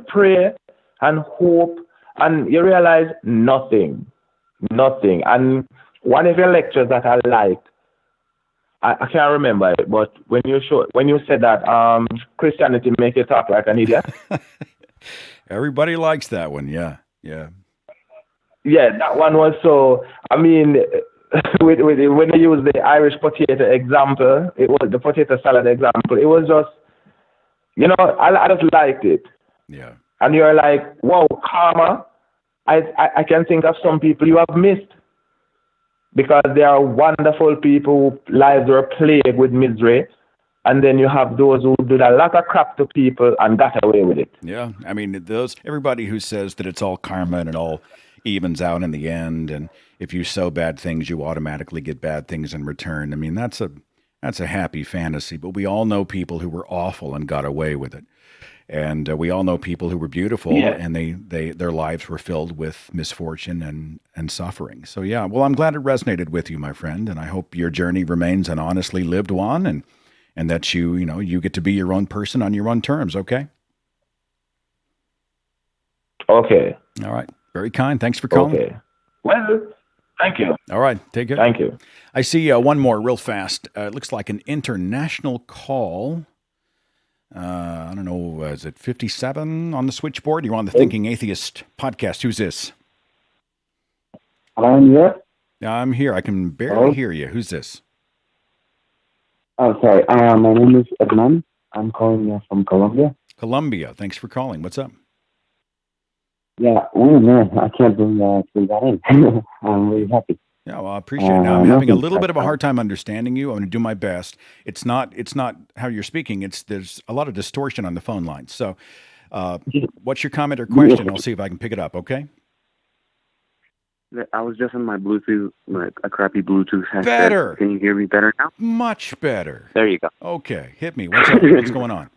pray and hope, and you realize nothing. And one of your lectures that I liked, I can't remember it, but when you said that Christianity make you talk like an idiot. Everybody likes that one. Yeah. That one was so. I mean, when you use the Irish potato example, it was the potato salad example. It was just, I just liked it. Yeah. And you're like, wow, karma. I can think of some people you have missed, because they are wonderful people whose lives were plagued with misery. And then you have those who did a lot of crap to people and got away with it. Yeah. I mean, everybody who says that it's all karma and it all evens out in the end, and if you sow bad things, you automatically get bad things in return. I mean, that's a happy fantasy, but we all know people who were awful and got away with it. And we all know people who were beautiful, and their lives were filled with misfortune and suffering. So, yeah, well, I'm glad it resonated with you, my friend, and I hope your journey remains an honestly lived one, and that you get to be your own person on your own terms, okay? Okay. All right. Very kind. Thanks for calling. Okay. Well, thank you. All right. Take care. Thank you. I see one more real fast. It looks like an international call. I don't know, is it 57 on the switchboard? You're on the Thinking Atheist podcast. Who's this? I'm here. I'm here. I can barely hear you. Who's this? Oh, sorry. My name is Ednan. I'm calling you from Colombia. Colombia. Thanks for calling. What's up? Yeah. Oh, man. I can't believe I actually got in. I'm really happy. Yeah, well, I appreciate it. Now, I'm having a little bit of a hard time understanding you. I'm going to do my best. It's not how you're speaking. There's a lot of distortion on the phone line. So, what's your comment or question? I'll see if I can pick it up. Okay. I was just on my Bluetooth, a crappy Bluetooth headset. Better. Can you hear me better now? Much better. There you go. Okay, hit me. What's up? What's going on?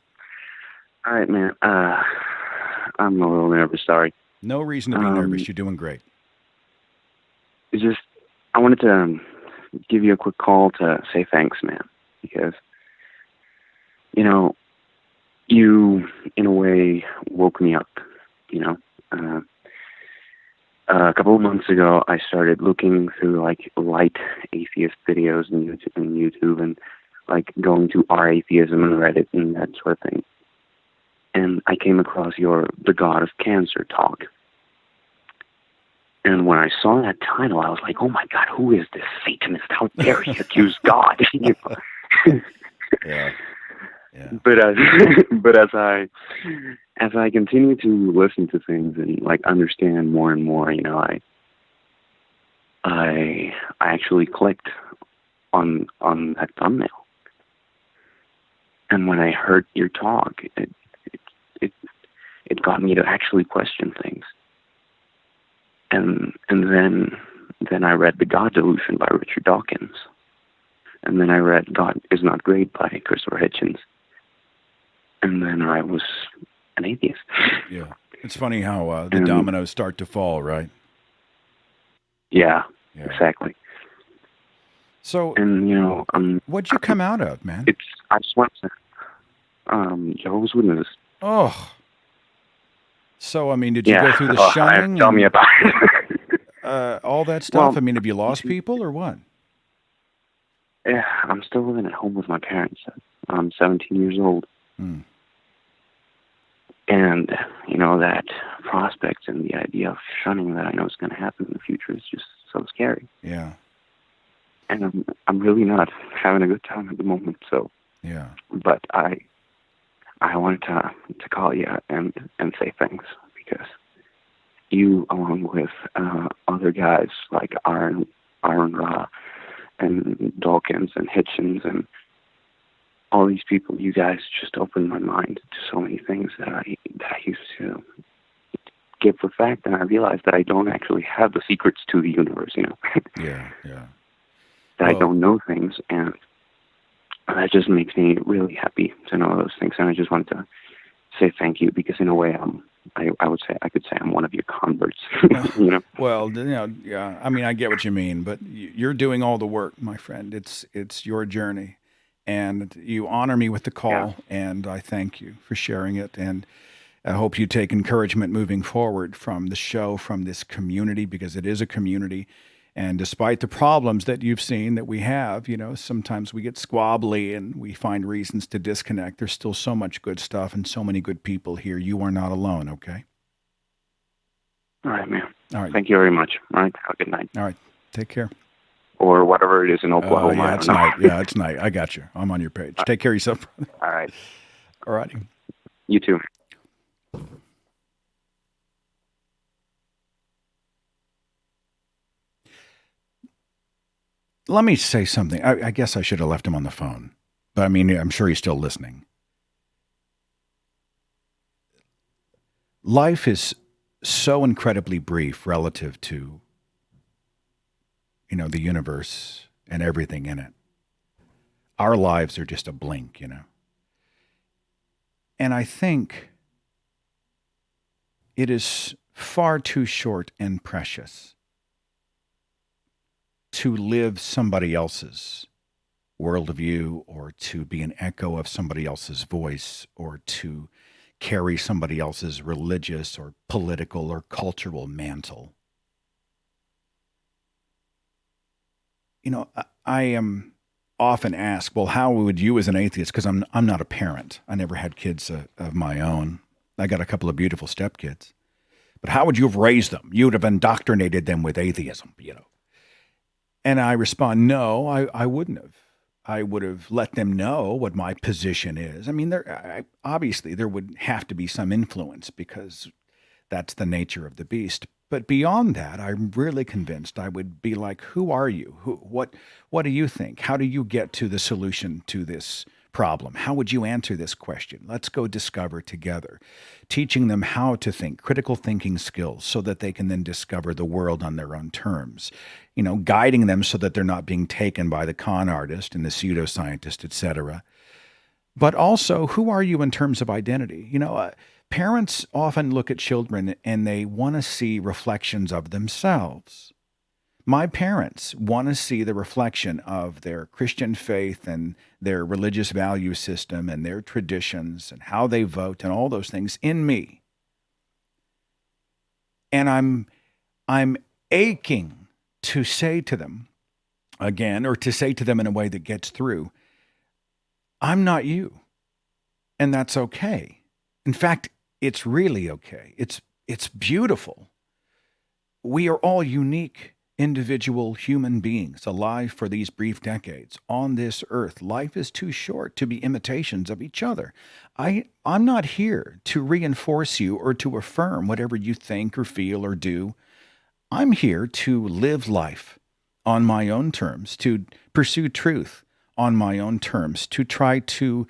All right, man. I'm a little nervous. Sorry. No reason to be nervous. You're doing great. It's just, I wanted to give you a quick call to say thanks, man, because, you, in a way, woke me up, a couple of months ago, I started looking through, light atheist videos on YouTube and, going to our atheism and Reddit and that sort of thing. And I came across The God of Cancer talk. And when I saw that title, I was like, oh, my God, who is this Satanist? How dare he accuse God? Yeah. But as I continue to listen to things and understand more and more, I actually clicked on that thumbnail. And when I heard your talk, it got me to actually question things. And then I read The God Delusion by Richard Dawkins. And then I read God Is Not Great by Christopher Hitchens. And then I was an atheist. Yeah. It's funny how the dominoes start to fall, right? Yeah, exactly. So, and what'd you come out of, man? I just want to Jehovah's Witnesses. Oh. So, I mean, did you go through the shunning? Tell me about it. All that stuff? Well, I mean, have you lost people or what? Yeah, I'm still living at home with my parents. I'm 17 years old. Hmm. And, that prospect and the idea of shunning that I know is going to happen in the future is just so scary. Yeah. And I'm really not having a good time at the moment, so. Yeah. But I wanted to call you and say thanks, because you, along with other guys like Aaron Ra and Dawkins and Hitchens and all these people, you guys just opened my mind to so many things that I used to give for fact, and I realized that I don't actually have the secrets to the universe, Yeah. That I don't know things, and that just makes me really happy to know those things. And I just wanted to say thank you, because in a way, I could say I'm one of your converts. Well, yeah. I mean, I get what you mean, but you're doing all the work, my friend. It's your journey, and you honor me with the call, and I thank you for sharing it. And I hope you take encouragement moving forward from the show, from this community, because it is a community. And despite the problems that you've seen that we have, sometimes we get squabbly and we find reasons to disconnect. There's still so much good stuff and so many good people here. You are not alone, okay? All right, man. All right. Thank you very much. All right. Have a good night. All right. Take care. Or whatever it is in Oklahoma. Yeah, it's night. Yeah, it's night. I got you. I'm on your page. Take care of yourself. All right. All righty. You too. Let me say something. I guess I should have left him on the phone, but I mean, I'm sure he's still listening. Life is so incredibly brief relative to, the universe and everything in it. Our lives are just a blink, And I think it is far too short and precious to live somebody else's worldview, or to be an echo of somebody else's voice, or to carry somebody else's religious or political or cultural mantle. I am often asked, well, how would you as an atheist, because I'm not a parent. I never had kids of my own. I got a couple of beautiful stepkids. But how would you have raised them? You would have indoctrinated them with atheism, And I respond, no, I wouldn't have. I would have let them know what my position is. I mean, obviously there would have to be some influence, because that's the nature of the beast. But beyond that, I'm really convinced I would be like, who are you? What do you think? How do you get to the solution to this problem? How would you answer this question? Let's go discover together. Teaching them how to think, critical thinking skills, so that they can then discover the world on their own terms. Guiding them so that they're not being taken by the con artist and the pseudoscientist, etc. But also, who are you in terms of identity? Parents often look at children and they want to see reflections of themselves. My parents want to see the reflection of their Christian faith and their religious value system and their traditions and how they vote and all those things in me. And I'm aching to say to them again, or to say to them in a way that gets through, I'm not you. And that's okay. In fact, it's really okay. It's beautiful. We are all unique, individual human beings alive for these brief decades on this earth. Life is too short to be imitations of each other. I'm not here to reinforce you or to affirm whatever you think or feel or do. I'm here to live life on my own terms, to pursue truth on my own terms, to try to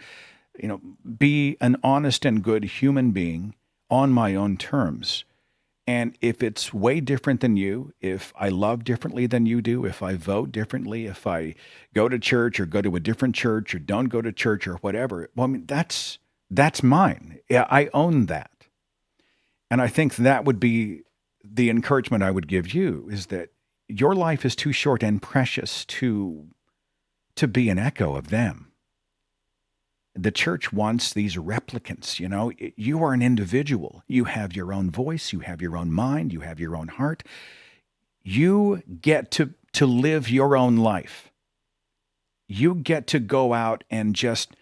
be an honest and good human being on my own terms. And if it's way different than you, if I love differently than you do, if I vote differently, if I go to church or go to a different church or don't go to church or whatever, well, I mean, that's mine. Yeah, I own that. And I think that would be the encouragement I would give you, is that your life is too short and precious to be an echo of them. The church wants these replicants, You are an individual. You have your own voice. You have your own mind. You have your own heart. You get to live your own life. You get to go out and just,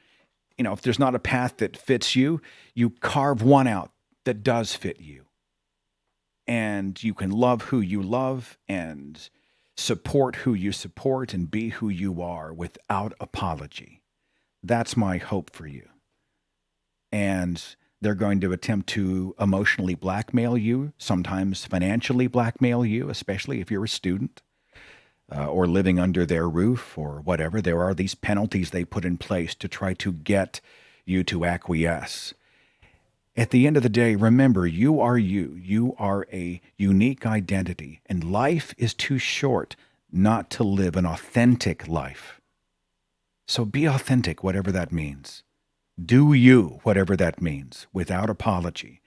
if there's not a path that fits you, you carve one out that does fit you. And you can love who you love and support who you support and be who you are without apology. That's my hope for you. And they're going to attempt to emotionally blackmail you, sometimes financially blackmail you, especially if you're a student. or living under their roof or whatever. There are these penalties they put in place to try to get you to acquiesce. At the end of the day, remember, you are you. You are a unique identity, and life is too short not to live an authentic life. So be authentic, whatever that means. Do you, whatever that means, without apology.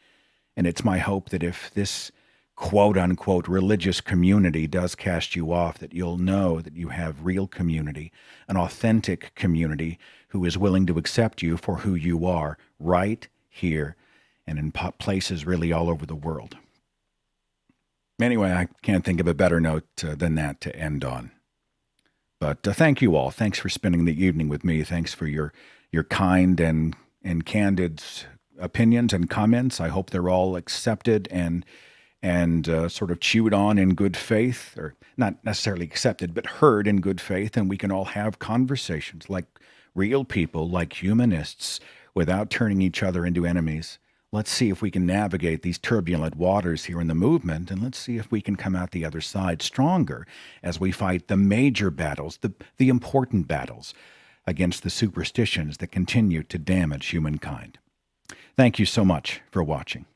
And it's my hope that if this quote-unquote religious community does cast you off, that you'll know that you have real community, an authentic community who is willing to accept you for who you are right here and in places really all over the world. Anyway, I can't think of a better note than that to end on. But thank you all. Thanks for spending the evening with me. Thanks for your kind and candid opinions and comments. I hope they're all accepted and sort of chewed on in good faith, or not necessarily accepted, but heard in good faith, and we can all have conversations like real people, like humanists, without turning each other into enemies. Let's see if we can navigate these turbulent waters here in the movement, and let's see if we can come out the other side stronger as we fight the major battles, the important battles against the superstitions that continue to damage humankind. Thank you so much for watching.